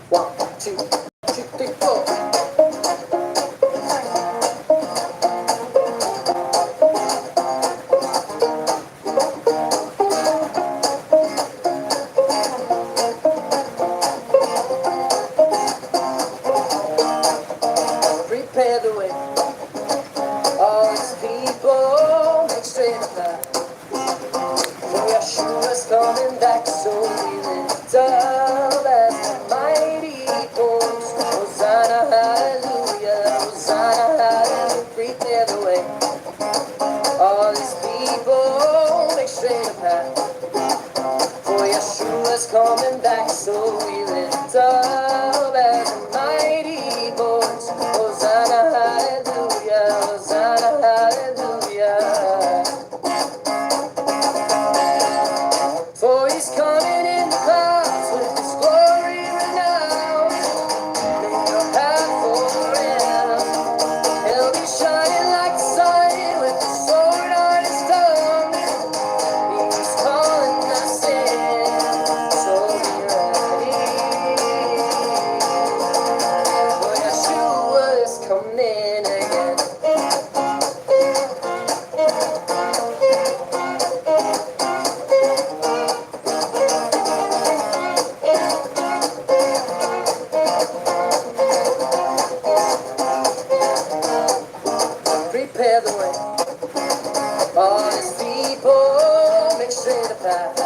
1, 2, 3, 4. Prepare the way. All these people make straight a path. For Yeshua's coming back, so we lift up as the mighty horse. Hosanna, hallelujah, Hosanna, hallelujah. Prepare the way. All these people make straight a path. For Yeshua's coming back, so we lift up as the mighty horse. Hosanna, hallelujah, Hosanna, hallelujah. For he's coming in the clouds with his glory renowned. Make a path for him. He'll be shining like the sun with the sword on his tongue. He's calling us in, so be ready. For Yeshua is coming again. Prepare the way. All these people make straight a path.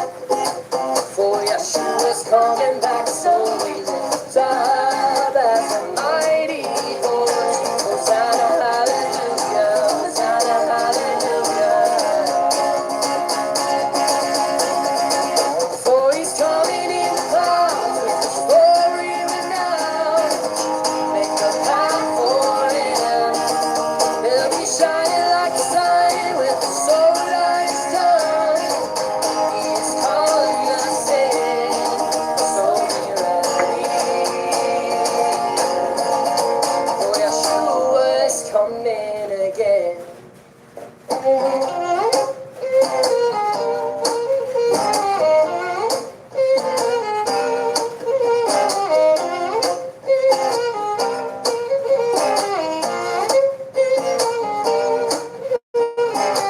For Yeshua's coming back, so we lift up as a mighty horse. Hosanna, hallelujah, Hosanna, hallelujah. For he's coming in the clouds with his glory renowned. Make a path for him. He'll be shining like the sun with the sword on his tongue. He's calling us in, so be ready. For Yeshua is coming again.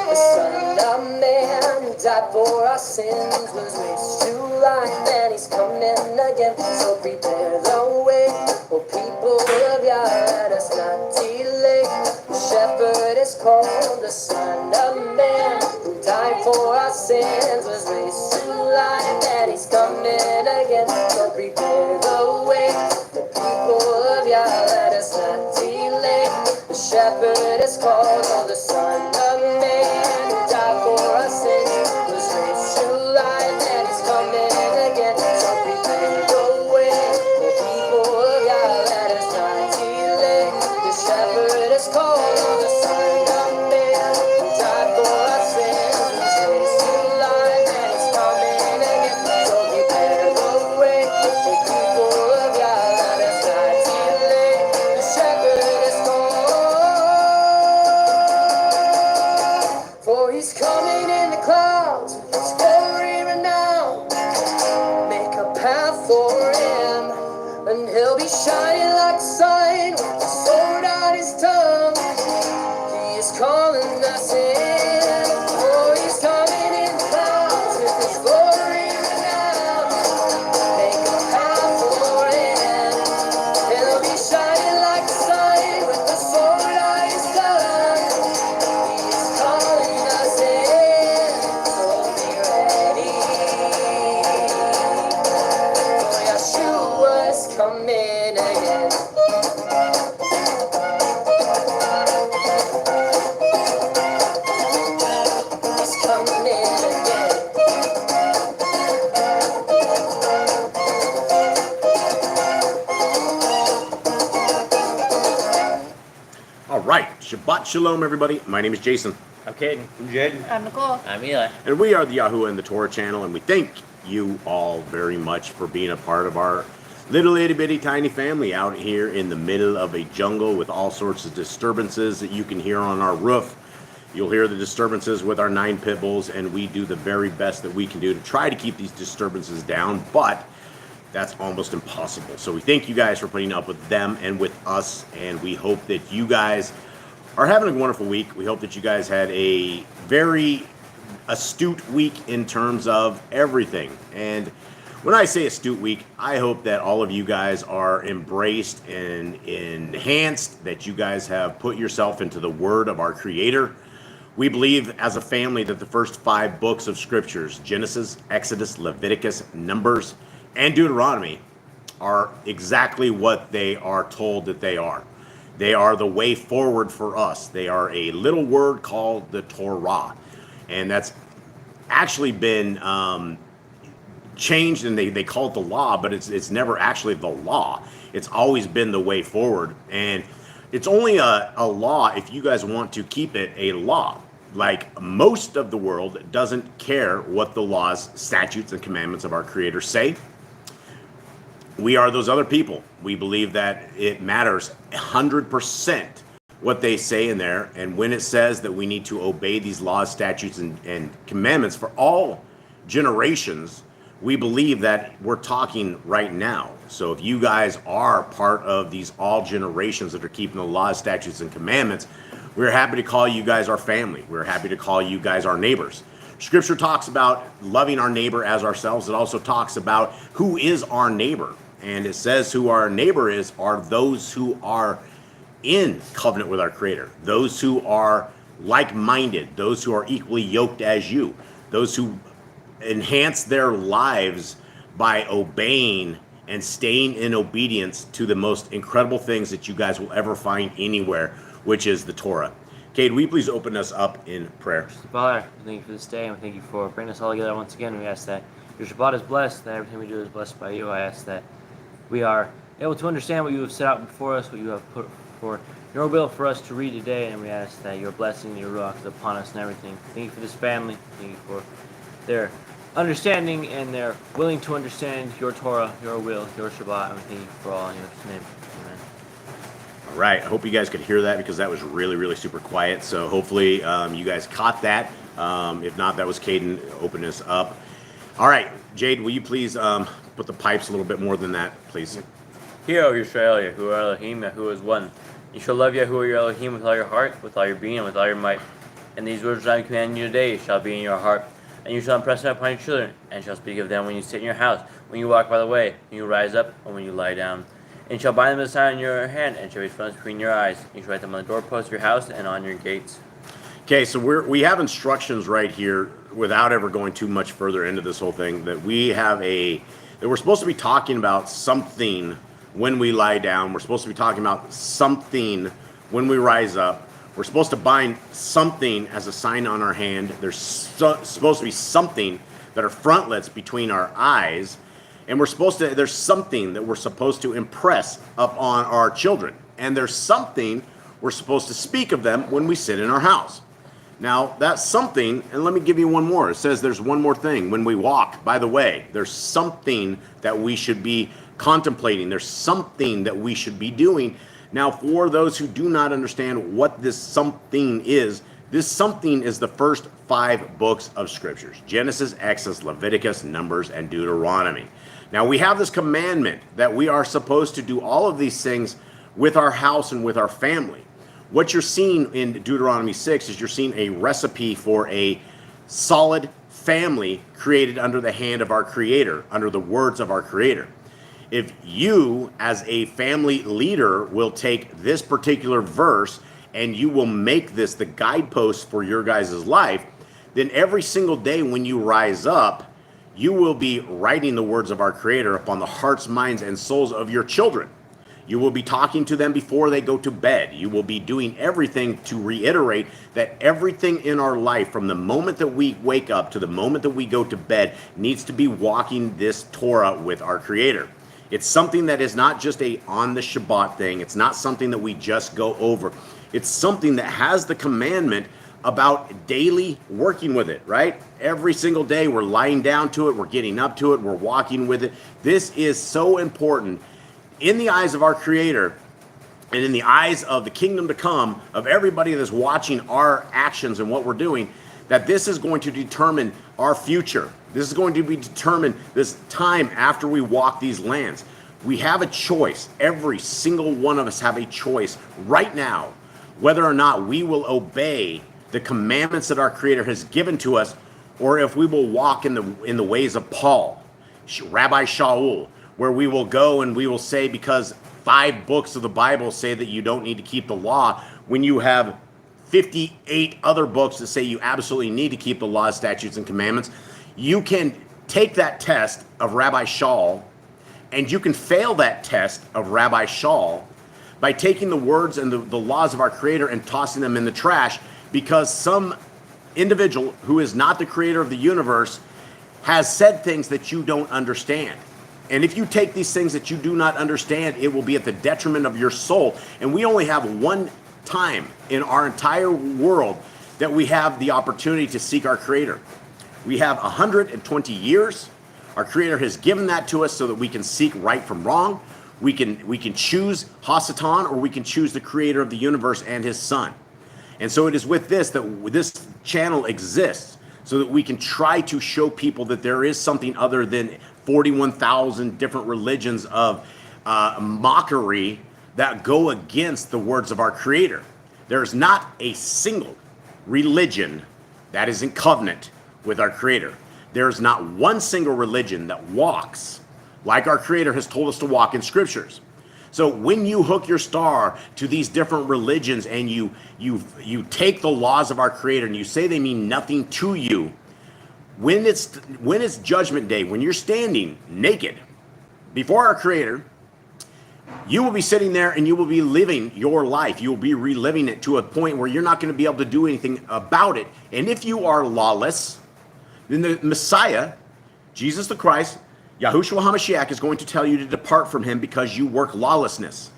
The Son of Man who died for our sins was raised to life, and he's coming again. So prepare the way, O people of Yah, let us not delay. The shepherd is called the Son of Man who died for our sins was raised to life, and he's coming again. So prepare the way, the people of Yah, let us not delay. The shepherd is called the Son of Man who died for our sins was raised to life, and he's coming again. So prepare the way, the people of Yah, let us not delay. The shepherd is called the Son of Man who died for our sins was raised to life, and he's coming again. So prepare the way, the people of Yah, let us not delay. The shepherd is called, for he's coming in the clouds with his glory renowned. Make a path for him, and he'll be shining like the sun with the sword on his tongue. He is calling us in, for he's coming in the clouds with his glory renowned. Make a path for him, he'll be shining like the sun with the sword on his tongue. He is calling us in, so be ready. For Yeshua is coming again. He's coming again. All right, Shabbat Shalom, everybody. My name is Jason, I'm Caden. I'm Jaden. I'm Nicole. I'm Eli. and we are the Yahuwah and the Torah channel, and we thank you all very much for being a part of our little itty bitty tiny family out here in the middle of a jungle with all sorts of disturbances that you can hear on our roof. You'll hear the disturbances with our 9 pit bulls, and we do the very best that we can do to try to keep these disturbances down. But that's almost impossible. So we thank you guys for putting up with them and with us, and we hope that you guys are having a wonderful week. We hope that you guys had a very astute week in terms of everything. And when I say astute week, I hope that all of you guys are embraced and enhanced, that you guys have put yourself into the word of our Creator. We believe as a family that the first 5 books of Scriptures, Genesis, Exodus, Leviticus, Numbers, and Deuteronomy, are exactly what they are told that they are. They are the way forward for us. They are a little word called the Torah. And that's actually been changed, and they call it the law, but it's never actually the law. It's always been the way forward. And it's only a law if you guys want to keep it a law. Like, most of the world doesn't care what the laws, statutes, and commandments of our Creator say. We are those other people. We believe that it matters 100% what they say in there, and when it says that we need to obey these laws, statutes, and commandments for all generations, we believe that we're talking right now. So if you guys are part of these all generations that are keeping the laws, statutes, and commandments, we're happy to call you guys our family. We're happy to call you guys our neighbors. Scripture talks about loving our neighbor as ourselves. It also talks about who is our neighbor. And it says who our neighbor is are those who are in covenant with our Creator, those who are like-minded, those who are equally yoked as you, those who enhance their lives by obeying and staying in obedience to the most incredible things that you guys will ever find anywhere, which is the Torah. Cade, will you please open us up in prayer? Father, thank you for this day, and we thank you for bringing us all together once again. We ask that your Shabbat is blessed, that everything we do is blessed by you. I ask that we are able to understand what you have set out before us, what you have put for your will for us to read today, and we ask that your blessing and your ruach is upon us and everything. Thank you for this family. Thank you for their understanding and their willing to understand your Torah, your will, your Shabbat, and we thank you for all in your name. Amen. All right, I hope you guys could hear that, because that was really, really super quiet. So hopefully you guys caught that. If not, that was Caden opening us up. All right, Jade, will you please put the pipes a little bit more than that, please? Hear, O Yisrael, Yahuwah Elohim, Yahuwah is one. You shall love Yahuwah your Elohim with all your heart, with all your being, and with all your might. And these words that I command you today shall be in your heart. And you shall impress them upon your children, and shall speak of them when you sit in your house, when you walk by the way, when you rise up, and when you lie down. And you shall bind them as a sign on your hand, and shall be fronts between your eyes. And you shall write them on the doorposts of your house and on your gates. Okay, so we have instructions right here, without ever going too much further into this whole thing, that we're supposed to be talking about something when we lie down. We're supposed to be talking about something when we rise up. We're supposed to bind something as a sign on our hand. There's supposed to be something that are frontlets between our eyes. And there's something that we're supposed to impress upon our children. And there's something we're supposed to speak of them when we sit in our house. Now, that's something, and let me give you one more. It says there's one more thing. When we walk by the way, there's something that we should be contemplating. There's something that we should be doing. Now, for those who do not understand what this something is the first 5 books of Scriptures: Genesis, Exodus, Leviticus, Numbers, and Deuteronomy. Now, we have this commandment that we are supposed to do all of these things with our house and with our family. What you're seeing in Deuteronomy 6 is you're seeing a recipe for a solid family created under the hand of our Creator, under the words of our Creator. If you, as a family leader, will take this particular verse and you will make this the guidepost for your guys' life, then every single day when you rise up, you will be writing the words of our Creator upon the hearts, minds, and souls of your children. You will be talking to them before they go to bed. You will be doing everything to reiterate that everything in our life, from the moment that we wake up to the moment that we go to bed, needs to be walking this Torah with our Creator. It's something that is not just a on the Shabbat thing. It's not something that we just go over. It's something that has the commandment about daily working with it, right? Every single day we're lying down to it, we're getting up to it, we're walking with it. This is so important in the eyes of our Creator and in the eyes of the kingdom to come, of everybody that's watching our actions and what we're doing, that this is going to determine our future. This is going to be determined this time after we walk these lands. We have a choice. Every single one of us have a choice right now whether or not we will obey the commandments that our Creator has given to us, or if we will walk in the ways of Paul, Rabbi Shaul, where we will go and we will say, because 5 books of the Bible say that you don't need to keep the law, when you have 58 other books that say you absolutely need to keep the laws, statutes, and commandments. You can take that test of Rabbi Shaul, and you can fail that test of Rabbi Shaul by taking the words and the laws of our Creator and tossing them in the trash, because some individual who is not the Creator of the universe has said things that you don't understand. And if you take these things that you do not understand, it will be at the detriment of your soul. And we only have one time in our entire world that we have the opportunity to seek our Creator. We have 120 years. Our Creator has given that to us so that we can seek right from wrong. We can choose Hasatan, or we can choose the Creator of the universe and His Son. And so it is with this that this channel exists, so that we can try to show people that there is something other than 41,000 different religions of mockery that go against the words of our Creator. There is not a single religion that is in covenant with our Creator. There is not one single religion that walks like our Creator has told us to walk in Scriptures. So when you hook your star to these different religions and you take the laws of our Creator and you say they mean nothing to you, when it's judgment day, when you're standing naked before our Creator, you will be sitting there and you will be living your life. You will be reliving it to a point where you're not going to be able to do anything about it. And if you are lawless, then the Messiah, Jesus the Christ, Yahushua HaMashiach, is going to tell you to depart from Him because you work lawlessness.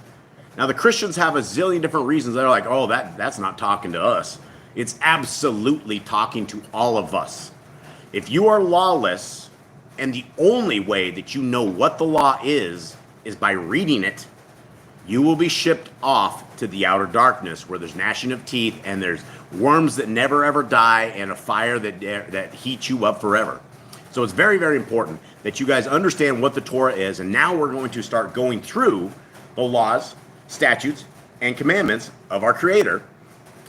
Now, the Christians have a zillion different reasons. They're like, oh, that's not talking to us. It's absolutely talking to all of us. If you are lawless, and the only way that you know what the law is by reading it, you will be shipped off to the outer darkness, where there's gnashing of teeth and there's worms that never ever die and a fire that heats you up forever. So it's very, very important that you guys understand what the Torah is. And now we're going to start going through the laws, statutes, and commandments of our Creator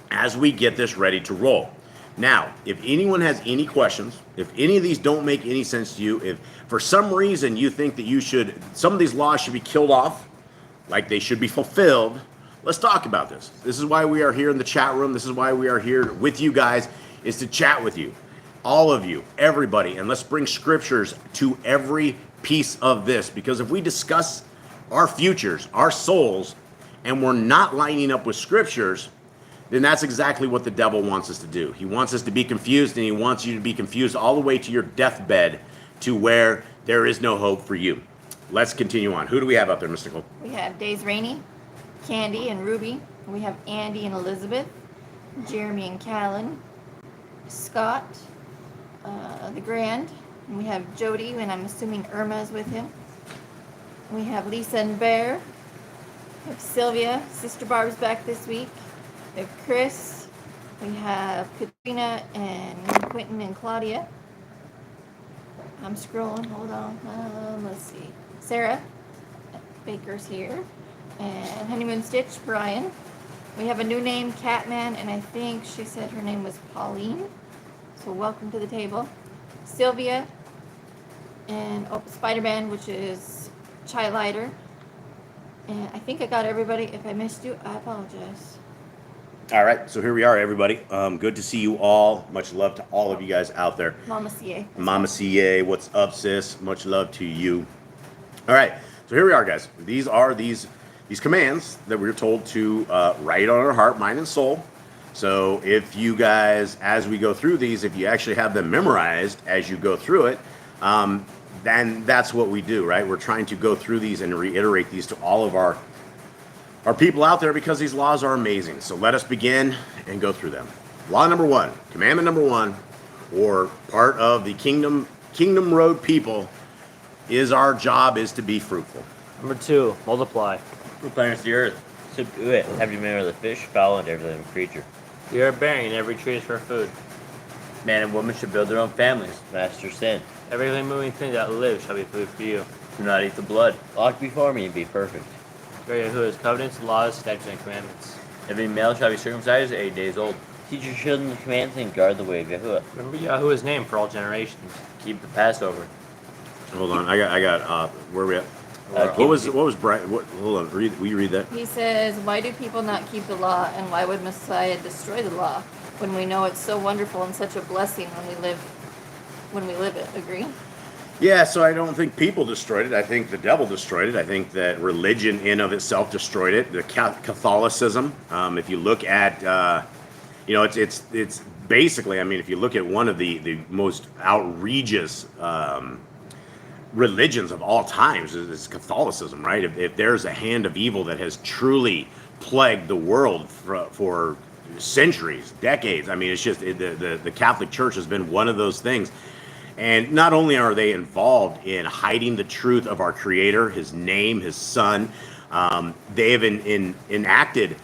as we get this ready to roll. Now, if anyone has any questions, if any of these don't make any sense to you, if for some reason you think that some of these laws should be killed off, like they should be fulfilled, let's talk about this. This is why we are here in the chat room. This is why we are here with you guys, is to chat with you, all of you, everybody, and let's bring scriptures to every piece of this. Because if we discuss our futures, our souls, and we're not lining up with scriptures, then that's exactly what the devil wants us to do. He wants us to be confused, and he wants you to be confused all the way to your deathbed, to where there is no hope for you. Let's continue on. Who do we have up there, Mystical? We have Days Rainey, Candy, and Ruby. We have Andy and Elizabeth, Jeremy and Callan, Scott, the Grand. And we have Jody, and I'm assuming Irma is with him. We have Lisa and Bear. We have Sylvia. Sister Barb's back this week. We have Chris. We have Katrina and Quentin and Claudia. I'm scrolling. Hold on. Let's see. Sarah Baker's here. And Honeymoon Stitch, Brian. We have a new name, Catman, and I think she said her name was Pauline. So welcome to the table. Sylvia and Spider-Man, which is Chai Lighter. And I think I got everybody. If I missed you, I apologize. All right, so here we are, everybody. Good to see you all. Much love to all of you guys out there. Mama CA. Mama CA, what's up, sis? Much love to you. All right, so here we are, guys. These are these commands that we're told to write on our heart, mind, and soul. So if you guys, as we go through these, if you actually have them memorized as you go through it, then that's what we do, right? We're trying to go through these and reiterate these to all of our people out there, because these laws are amazing. So let us begin and go through them. Law number 1, commandment number 1, or part of the kingdom road people, is our job is to be fruitful. Number 2, multiply. Replenish the earth. Subdue it. Have dominion over the fish, fowl, and every living creature. We are bearing every tree is for food. Man and woman should build their own families. Master sin. Every living moving thing that lives shall be food for you. Do not eat the blood. Walk before me and be perfect. Bear Yahuwah's covenants, laws, statutes, and commandments. Every male shall be circumcised at 8 days old. Teach your children the commands and guard the way of Yahuwah. Remember Yahuwah's name for all generations. Keep the Passover. Hold on, I got. Where are we at? What was Brian? Hold on, will you read that? He says, why do people not keep the law, and why would Messiah destroy the law when we know it's so wonderful and such a blessing when we live it? Agree? Yeah, so I don't think people destroyed it. I think the devil destroyed it. I think that religion in of itself destroyed it. The Catholicism. If you look at, it's basically. I mean, if you look at one of the most outrageous religions of all times is Catholicism, right? If there's a hand of evil that has truly plagued the world for centuries, decades. I mean, it's just the Catholic Church has been one of those things. And not only are they involved in hiding the truth of our Creator, His name, His Son, they have enacted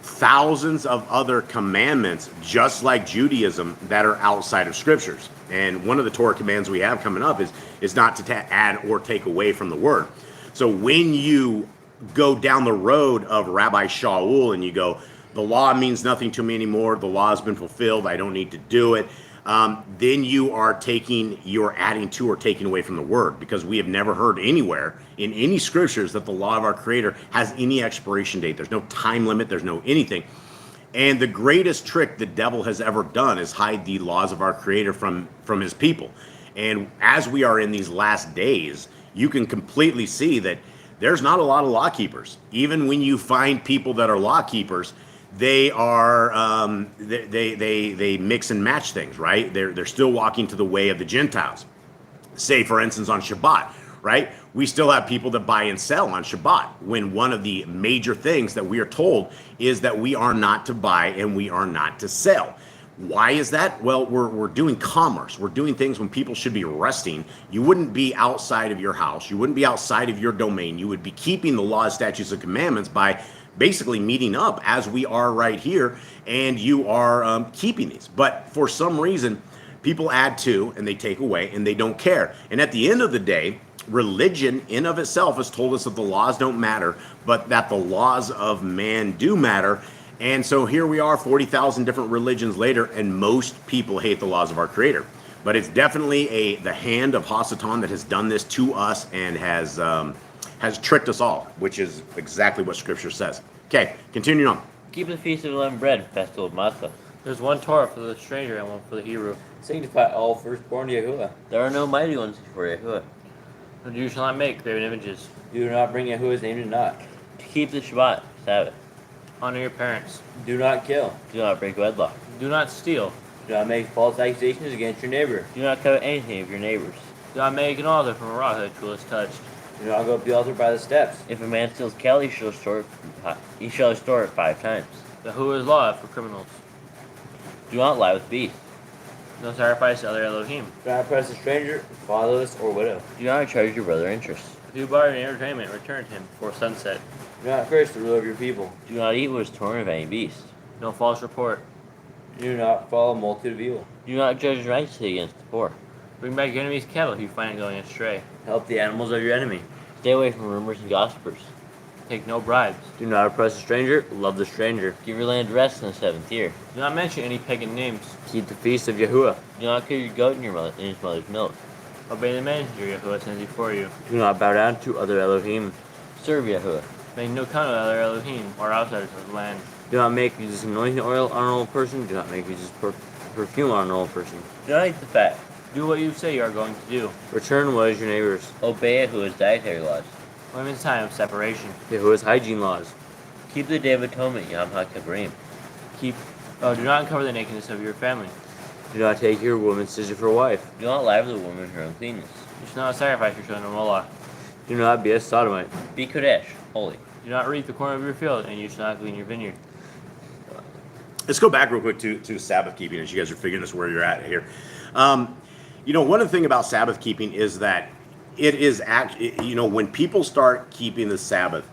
thousands of other commandments, just like Judaism, that are outside of Scriptures. And one of the Torah commands we have coming up is not to add or take away from the Word. So when you go down the road of Rabbi Shaul and you go, the law means nothing to me anymore, the law has been fulfilled, I don't need to do it, then you're adding to or taking away from the Word, because we have never heard anywhere in any Scriptures that the law of our Creator has any expiration date. There's no time limit, there's no anything. And the greatest trick the devil has ever done is hide the laws of our Creator from His people. And as we are in these last days, you can completely see that there's not a lot of law keepers. Even when you find people that are law keepers, they are they mix and match things, right? They're still walking to the way of the Gentiles. Say, for instance, on Shabbat, right? We still have people that buy and sell on Shabbat, when one of the major things that we are told is that we are not to buy and we are not to sell. Why is that? Well, we're doing commerce. We're doing things when people should be resting. You wouldn't be outside of your house. You wouldn't be outside of your domain. You would be keeping the laws, statutes, and commandments by basically meeting up as we are right here, and you are keeping these. But for some reason, people add to and they take away and they don't care. And at the end of the day, religion in of itself has told us that the laws don't matter, but that the laws of man do matter. And so here we are 40,000 different religions later, and most people hate the laws of our Creator. But it's definitely the hand of Hasatan that has done this to us and has tricked us all, which is exactly what Scripture says. Okay, continuing on. Keep the Feast of Unleavened Bread, Festival of Matzah. There's one Torah for the stranger and one for the Hebrew. Sanctify all firstborn to Yahuwah. There are no mighty ones before Yahuwah. And you shall not make graven images. Do not bring Yahuwah's name to naught. To keep the Shabbat, Sabbath. Honor your parents. Do not kill. Do not break wedlock. Do not steal. Do not make false accusations against your neighbor. Do not covet anything of your neighbor's. Do not make an altar from a rock that tool is touched. Do not go up the altar by the steps. If a man steals cattle, he shall restore it 5 times. Yahuwah's law for criminals. Do not lie with beasts. No sacrifice to other Elohim. Do not oppress a stranger, fatherless, or widow. Do not charge your brother interest. If you borrow an entertainment, return to him before sunset. Do not curse the ruler of your people. Do not eat what is torn of any beast. No false report. Do not follow a multitude of evil. Do not judge righteously against the poor. Bring back your enemy's cattle if you find it going astray. Help the animals of your enemy. Stay away from rumors and gossipers. Take no bribes. Do not oppress a stranger, love the stranger. Give your land rest in the 7th year. Do not mention any pagan names. Keep the feast of Yahuwah. Do not kill your goat in his mother's milk. Obey the messenger Yahuwah sends before you. Do not bow down to other Elohim. Serve Yahuwah. Make no count of other Elohim or outsiders of the land. Do not make use of anointing oil on an old person. Do not make use of perfume on an old person. Do not eat the fat. Do what you say you are going to do. Return what is your neighbor's. Obey Yahuwah's dietary laws. Women's time of separation. Yahuwah's hygiene laws. Keep the Day of Atonement, Yom HaKippurim. Do not uncover the nakedness of your family. Do not take your woman's sister for a wife. Do not lie with a woman in her uncleanness. You shall not sacrifice your children to Moloch. Do not be a sodomite. Be Kodesh, holy. Do not reap the corn of your field, and you shall not glean your vineyard. Let's go back real quick to Sabbath keeping, as you guys are figuring this where you're at here. One of the thing about Sabbath keeping is that it is when people start keeping the Sabbath,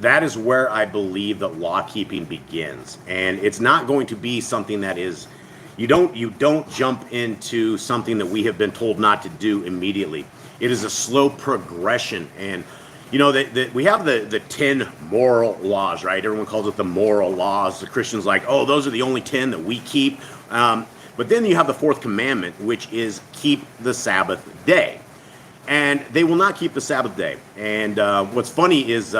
that is where I believe that law keeping begins. And it's not going to be something that is, You don't jump into something that we have been told not to do immediately. It is a slow progression. And you know that we have the 10 moral laws, right? Everyone calls it the moral laws. The Christians like, oh, those are the only 10 that we keep. But then you have the fourth commandment, which is keep the Sabbath day. And they will not keep the Sabbath day. And what's funny is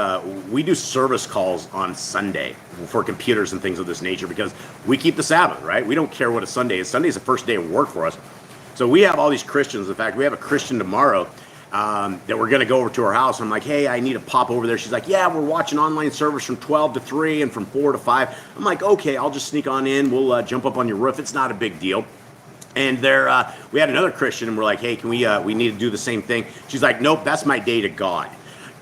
we do service calls on Sunday for computers and things of this nature because we keep the Sabbath, right? We don't care what a Sunday is. Sunday is the first day of work for us. So we have all these Christians. In fact, we have a Christian tomorrow that we're going to go over to her house. I'm like, hey, I need to pop over there. She's like, yeah, we're watching online service from 12 to 3 and from 4 to 5. I'm like, okay, I'll just sneak on in. We'll jump up on your roof. It's not a big deal. And there, we had another Christian, and we're like, hey, can we need to do the same thing? She's like, nope, that's my day to God.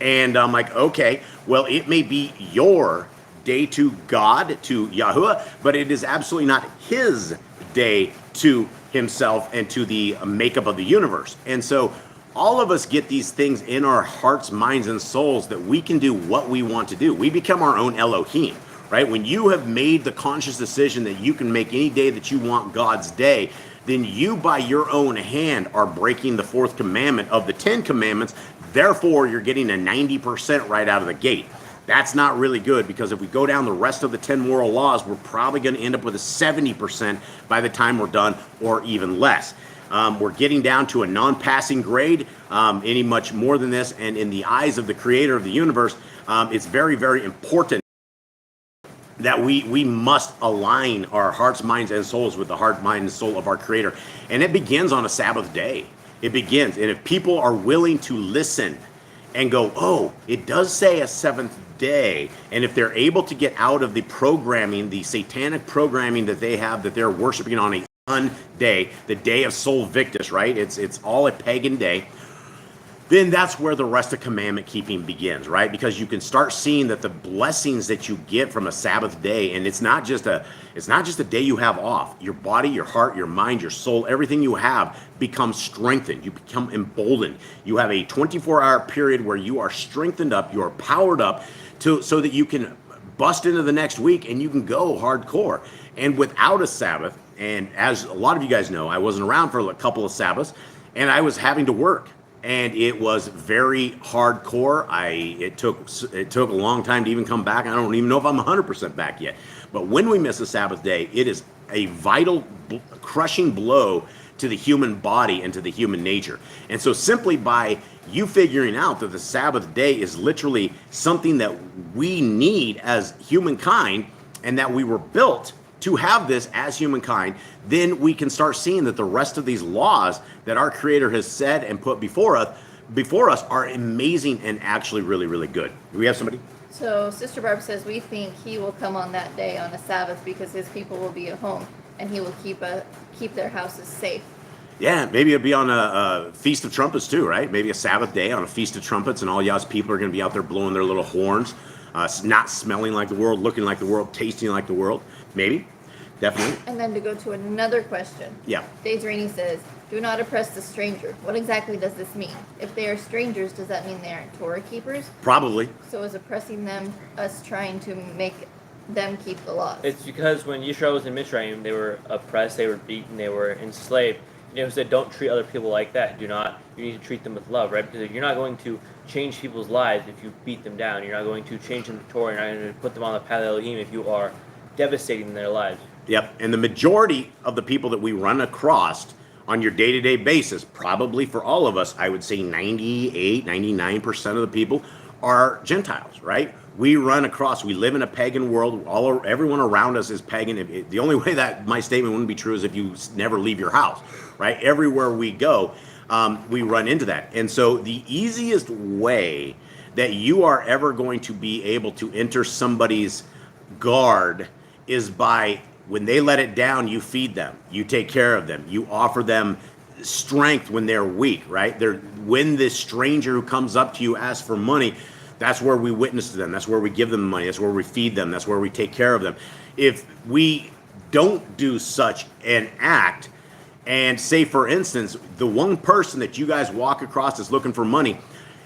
And I'm like, okay, well, it may be your day to God, to Yahuwah, but it is absolutely not his day to himself and to the makeup of the universe. And so all of us get these things in our hearts, minds, and souls that we can do what we want to do. We become our own Elohim, right? When you have made the conscious decision that you can make any day that you want God's day, then you by your own hand are breaking the fourth commandment of the 10 commandments. Therefore, you're getting a 90% right out of the gate. That's not really good because if we go down the rest of the 10 moral laws, we're probably going to end up with a 70% by the time we're done or even less. We're getting down to a non-passing grade, any much more than this. And in the eyes of the creator of the universe, it's very, very important that we must align our hearts, minds, and souls with the heart, mind, and soul of our Creator. And it begins on a Sabbath day. It begins. And if people are willing to listen and go, oh, it does say a seventh day, and if they're able to get out of the programming, the satanic programming that they have, that they're worshiping on a sun day, the day of Sol Victus, right? It's all a pagan day. Then that's where the rest of commandment keeping begins, right? Because you can start seeing that the blessings that you get from a Sabbath day, and it's not just a day you have off. Your body, your heart, your mind, your soul, everything you have becomes strengthened. You become emboldened. You have a 24-hour period where you are strengthened up, you are powered up so that you can bust into the next week and you can go hardcore. And without a Sabbath, and as a lot of you guys know, I wasn't around for a couple of Sabbaths, and I was having to work. And it was very hardcore. It took a long time to even come back. I don't even know if I'm 100% back yet. But when we miss a Sabbath day, it is a vital, crushing blow to the human body and to the human nature. And so simply by you figuring out that the Sabbath day is literally something that we need as humankind and that we were built to have this as humankind, then we can start seeing that the rest of these laws that our Creator has said and put before us are amazing and actually really, really good. Do we have somebody? So Sister Barb says we think he will come on that day on a Sabbath because his people will be at home and he will keep their houses safe. Yeah, maybe it'll be on a Feast of Trumpets too, right? Maybe a Sabbath day on a Feast of Trumpets, and all Yah's people are going to be out there blowing their little horns, not smelling like the world, looking like the world, tasting like the world. Maybe, definitely. And then to go to another question. Yeah. Days Rainey says, do not oppress the stranger. What exactly does this mean? If they are strangers, does that mean they aren't Torah keepers? Probably. So is oppressing them us trying to make them keep the laws? It's because when Yisrael was in Mitzrayim, they were oppressed, they were beaten, they were enslaved. You know, said don't treat other people like that. You need to treat them with love, right? Because you're not going to change people's lives if you beat them down. You're not going to change them to Torah. You're not going to put them on the path of Elohim if you are devastating their lives. Yep, and the majority of the people that we run across on your day-to-day basis, probably for all of us, I would say 98, 99% of the people are Gentiles, right? We live in a pagan world. Everyone around us is pagan. The only way that my statement wouldn't be true is if you never leave your house, right? Everywhere we go, we run into that. And so the easiest way that you are ever going to be able to enter somebody's guard is by, when they let it down, you feed them, you take care of them, you offer them strength when they're weak, right? When this stranger who comes up to you asks for money, that's where we witness to them, that's where we give them money, that's where we feed them, that's where we take care of them. If we don't do such an act, and say, for instance, the one person that you guys walk across is looking for money,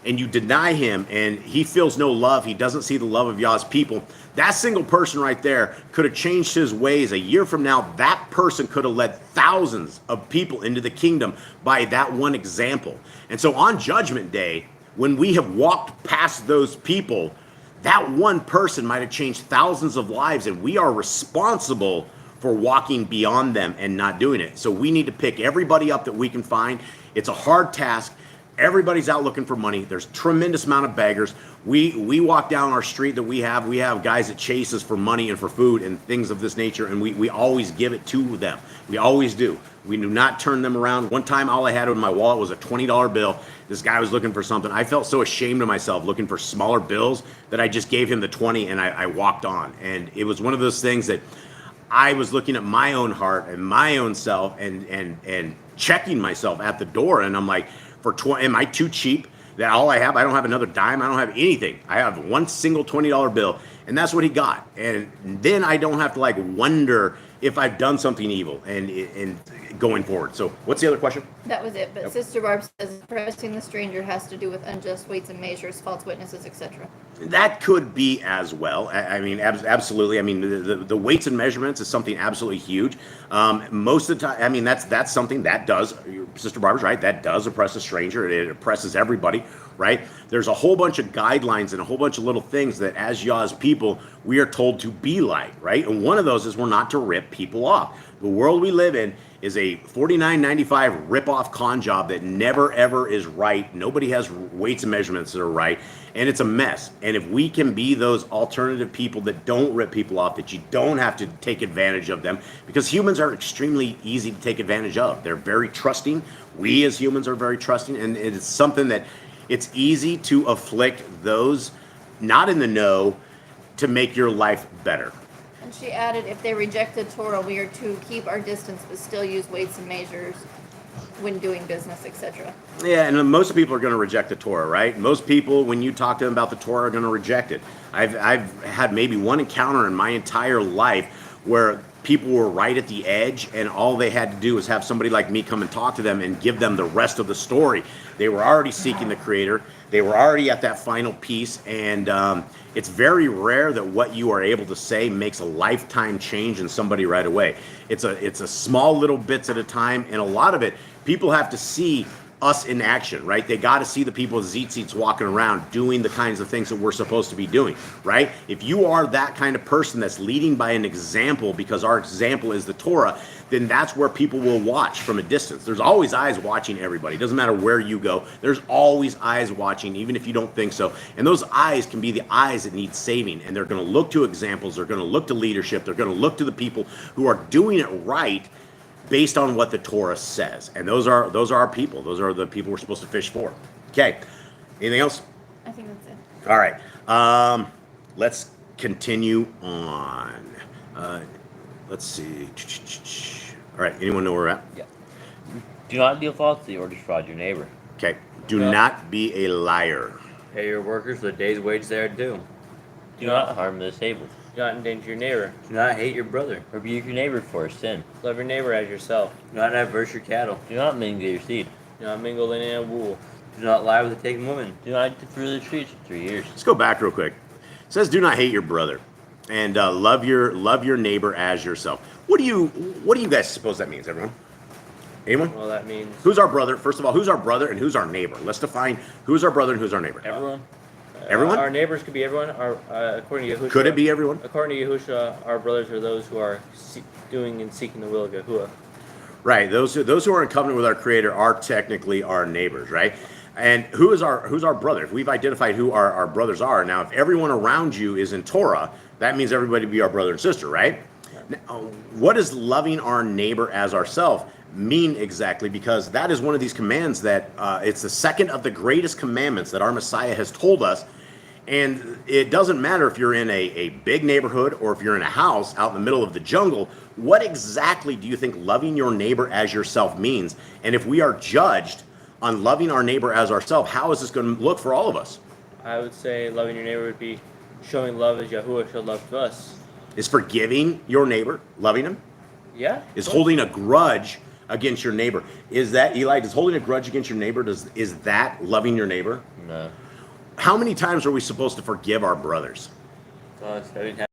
and you deny him, and he feels no love, he doesn't see the love of Yah's people, that single person right there could have changed his ways. A year from now, that person could have led thousands of people into the kingdom by that one example. And so on Judgment Day, when we have walked past those people, that one person might have changed thousands of lives, and we are responsible for walking beyond them and not doing it. So we need to pick everybody up that we can find. It's a hard task. Everybody's out looking for money. There's a tremendous amount of beggars. We walk down our street that we have guys that chase us for money and for food and things of this nature, and we always give it to them. We always do. We do not turn them around. One time, all I had in my wallet was a $20 bill. This guy was looking for something. I felt so ashamed of myself looking for smaller bills that I just gave him the 20 and I walked on. And it was one of those things that I was looking at my own heart and my own self and checking myself at the door. And I'm like, am I too cheap that all I don't have another dime? I don't have anything. I have one single $20 bill. And that's what he got. And then I don't have to like wonder if I've done something evil and going forward. So what's the other question? That was it. But Yep. Sister Barb says oppressing the stranger has to do with unjust weights and measures, false witnesses, etc. That could be as well. I mean, absolutely. I mean, the weights and measurements is something absolutely huge. Most of the time, I mean, that's something that does, Sister Barbara's right, that does oppress a stranger. It oppresses everybody, right? There's a whole bunch of guidelines and a whole bunch of little things that as Yah's people, we are told to be like, right? And one of those is we're not to rip people off. The world we live in is a $49.95 rip-off con job that never, ever is right. Nobody has weights and measurements that are right, and it's a mess. And if we can be those alternative people that don't rip people off, that you don't have to take advantage of them, because humans are extremely easy to take advantage of. They're very trusting. We as humans are very trusting, and it's something that it's easy to afflict those not in the know to make your life better. And she added, if they rejected Torah, we are to keep our distance but still use weights and measures when doing business, etc. Yeah, and most people are going to reject the Torah, right? Most people, when you talk to them about the Torah, are going to reject it. I've had maybe one encounter in my entire life where people were right at the edge, and all they had to do was have somebody like me come and talk to them and give them the rest of the story. They were already seeking the Creator. They were already at that final piece, and it's very rare that what you are able to say makes a lifetime change in somebody right away. It's a small little bits at a time, and a lot of it, people have to see us in action, right? They got to see the people with zit-zits walking around doing the kinds of things that we're supposed to be doing, right? If you are that kind of person that's leading by an example, because our example is the Torah, then that's where people will watch from a distance. There's always eyes watching everybody. It doesn't matter where you go. There's always eyes watching, even if you don't think so. And those eyes can be the eyes that need saving, and they're going to look to examples. They're going to look to leadership. They're going to look to the people who are doing it right based on what the Torah says. And those are our people. Those are the people we're supposed to fish for. Okay. Anything else? I think that's it. All right. Let's continue on. Let's see. All right. Anyone know where we're at? Yeah. Do not deal falsely or defraud your neighbor. Okay. Do Yeah. not be a liar. Pay your workers the day's wage they are due. Do not harm the disabled. Do not endanger your neighbor. Do not hate your brother. Rebuke your neighbor for his sin. Love your neighbor as yourself. Do not averse your cattle. Do not mingle your seed. Do not mingle linen and wool. Do not lie with a taken woman. Do not eat the fruit of the trees for 3 years. Let's go back real quick. It says, "Do not hate your brother, and love your neighbor as yourself." What do you guys suppose that means, everyone? Anyone? Well, that means Who's our brother? First of all, who's our brother and who's our neighbor? Let's define who's our brother and who's our neighbor. everyone. Everyone? Our neighbors could be everyone. According to Yahushua. Could it be everyone? According to Yahushua, our brothers are those who are doing and seeking the will of Yahuwah. Right. Those who are in covenant with our Creator are technically our neighbors, right? And who's our brother? If we've identified who our brothers are, now if everyone around you is in Torah, that means everybody be our brother and sister, right? Now, what does loving our neighbor as ourselves mean exactly? Because that is one of these commands that it's the second of the greatest commandments that our Messiah has told us. And it doesn't matter if you're in a big neighborhood or if you're in a house out in the middle of the jungle. What exactly do you think loving your neighbor as yourself means? And if we are judged on loving our neighbor as ourselves, how is this going to look for all of us? I would say loving your neighbor would be showing love as Yahuwah showed love to us. Is forgiving your neighbor, loving him? Yeah. Is holding a grudge against your neighbor? Is that, Eli, does holding a grudge against your neighbor, is that loving your neighbor? No. How many times are we supposed to forgive our brothers? 7 times.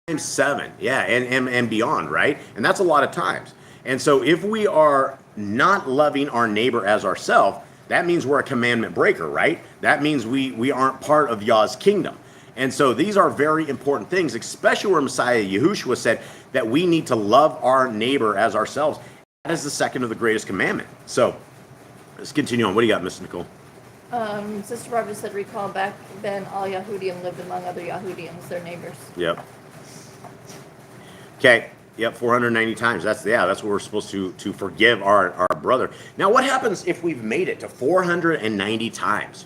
Times 7, yeah, and beyond, right? And that's a lot of times. And so if we are not loving our neighbor as ourselves, that means we're a commandment breaker, right? That means we aren't part of Yah's kingdom. And so these are very important things, especially where Messiah Yahushua said that we need to love our neighbor as ourselves. That is the second of the greatest commandment. So let's continue on. What do you got, Mr. Nicole? Sister Barbara said, recall back then all Yahudim lived among other Yahudians, their neighbors. Yep. Okay. Yep, 490 times. That's what we're supposed to forgive our brother. Now, what happens if we've made it to 490 times?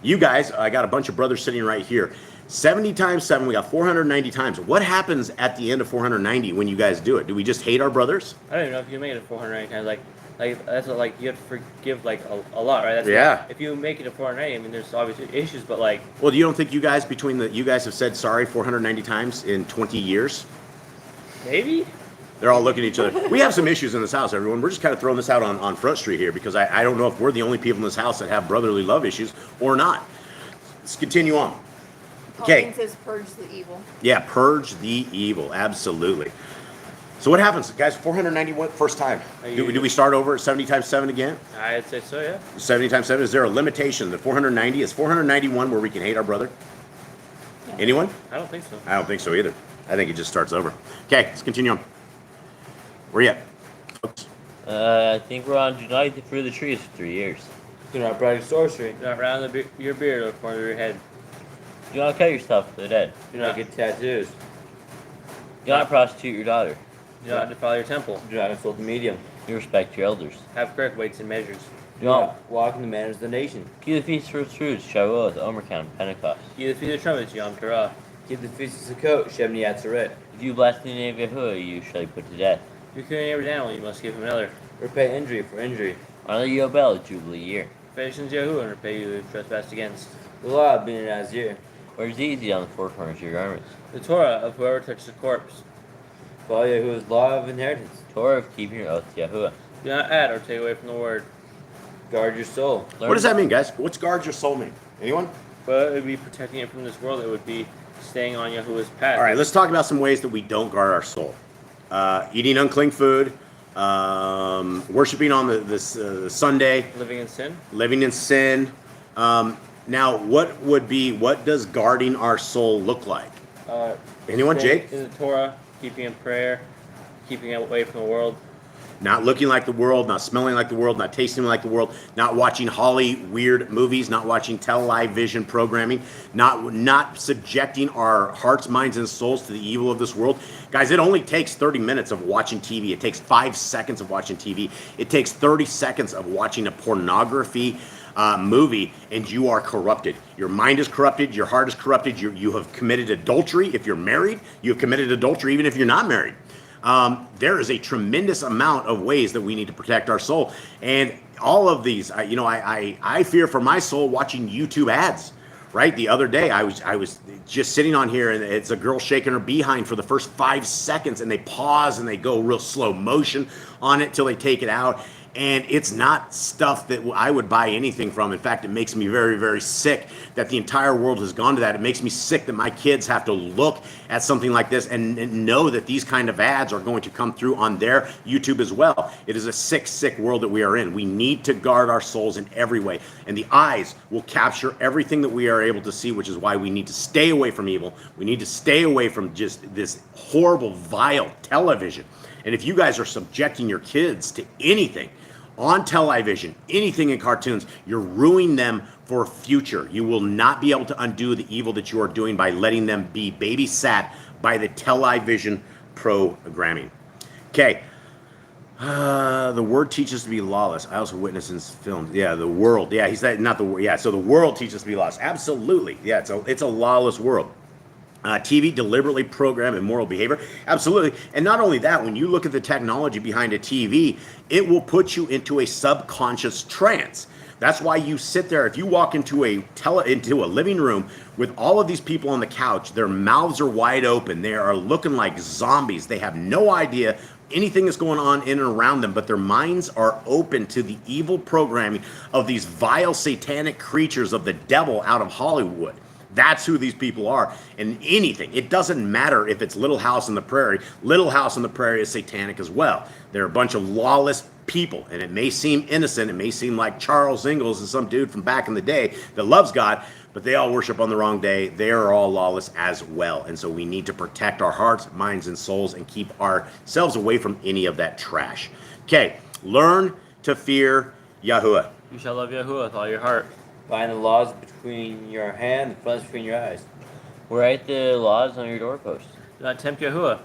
You guys, I got a bunch of brothers sitting right here. 70 times 7, we got 490 times. What happens at the end of 490 when you guys do it? Do we just hate our brothers? I don't even know if you make it 490 times. Like that's what, like you have to forgive like a lot, right? That's Yeah. If you make it to 490, I mean, there's obviously issues, but like. Well, you don't think you guys you guys have said sorry 490 times in 20 years? Maybe. They're all looking at each other. We have some issues in this house, everyone. We're just kind of throwing this out on Front Street here because I don't know if we're the only people in this house that have brotherly love issues or not. Let's continue on. Okay. Paul says, purge the evil. Yeah, purge the evil. Absolutely. So what happens, guys? 491 first time. Do we start over at 70 times 7 again? I'd say so, yeah. 70 times 7. Is there a limitation? The 490 is 491 where we can hate our brother? Yeah. Anyone? I don't think so. I don't think so either. I think it just starts over. Okay, let's continue on. Where you at, folks? I think we're on do not eat the fruit of the trees for 3 years. Do not practice sorcery. Do not round your beard or the corner of your head. Do not cut yourself for the dead. Do not get tattoos. Do not prostitute your daughter. Do not defile your temple. Do not insult the medium. Do respect your elders. Have correct weights and measures. Do not walk in the manners of the nation. keep the feast of first fruits, Shavuot, Omerkon, Pentecost. Keep the feast of trumpets, Yom Torah. Keep the feast of Sukkot, Shemini Atzeret. If you blaspheme the name of Yahuwah, you shall be put to death. If you kill your neighbor's animal, you must give him another. Repay injury for injury. Honor the Yobel, Jubilee year. Patience Yahuwah and repay you who trespassed against. The law of being an Nazir. Wear easy on the four corners of your garments. The Torah of whoever touches a corpse. Follow Yahuwah's law of inheritance. Torah of keeping your oath to Yahuwah. Do not add or take away from the word. Guard your soul. What does that mean, guys? What's guard your soul mean? Anyone? But it would be protecting it from this world. It would be staying on Yahuwah's path. All right, let's talk about some ways that we don't guard our soul. Eating unclean food, worshiping on the Sunday, Living in sin. living in sin. Now, what does guarding our soul look like? Anyone, Staying Jake? in the Torah, keeping in prayer, keeping away from the world. Not looking like the world, not smelling like the world, not tasting like the world, not watching Holly weird movies, not watching television programming, not subjecting our hearts, minds, and souls to the evil of this world. Guys, it only takes 30 minutes of watching TV. It takes 5 seconds of watching TV. It takes 30 seconds of watching a pornography movie, and you are corrupted. Your mind is corrupted. Your heart is corrupted. You have committed adultery. If you're married, you have committed adultery even if you're not married. There is a tremendous amount of ways that we need to protect our soul. And all of these, I fear for my soul watching YouTube ads, right? The other day, I was just sitting on here, and it's a girl shaking her behind for the first 5 seconds, and they pause, and they go real slow motion on it till they take it out. And it's not stuff that I would buy anything from. In fact, it makes me very, very sick that the entire world has gone to that. It makes me sick that my kids have to look at something like this and know that these kind of ads are going to come through on their YouTube as well. It is a sick, sick world that we are in. We need to guard our souls in every way. And the eyes will capture everything that we are able to see, which is why we need to stay away from evil. We need to stay away from just this horrible, vile television. And if you guys are subjecting your kids to anything on television, anything in cartoons, you're ruining them for a future. You will not be able to undo the evil that you are doing by letting them be babysat by the television programming. Okay. The word teaches to be lawless. I also witness in films. Yeah, the world. Yeah, he said not the word. Yeah, so the world teaches to be lawless. Absolutely. Yeah, it's a lawless world. TV deliberately program immoral behavior. Absolutely. And not only that, when you look at the technology behind a TV, it will put you into a subconscious trance. That's why you sit there. If you walk into a living room with all of these people on the couch, their mouths are wide open. They are looking like zombies. They have no idea anything that's going on in and around them, but their minds are open to the evil programming of these vile satanic creatures of the devil out of Hollywood. That's who these people are. And anything, it doesn't matter if it's Little House on the Prairie. Little House on the Prairie is satanic as well. They're a bunch of lawless people, and it may seem innocent, it may seem like Charles Ingalls is some dude from back in the day that loves God, but they all worship on the wrong day. They are all lawless as well. And so we need to protect our hearts, minds, and souls and keep ourselves away from any of that trash. Okay, learn to fear Yahuwah. You shall love Yahuwah with all your heart. Bind the laws between your hand, the fronts between your eyes. Write the laws on your doorposts. Do not tempt Yahuwah.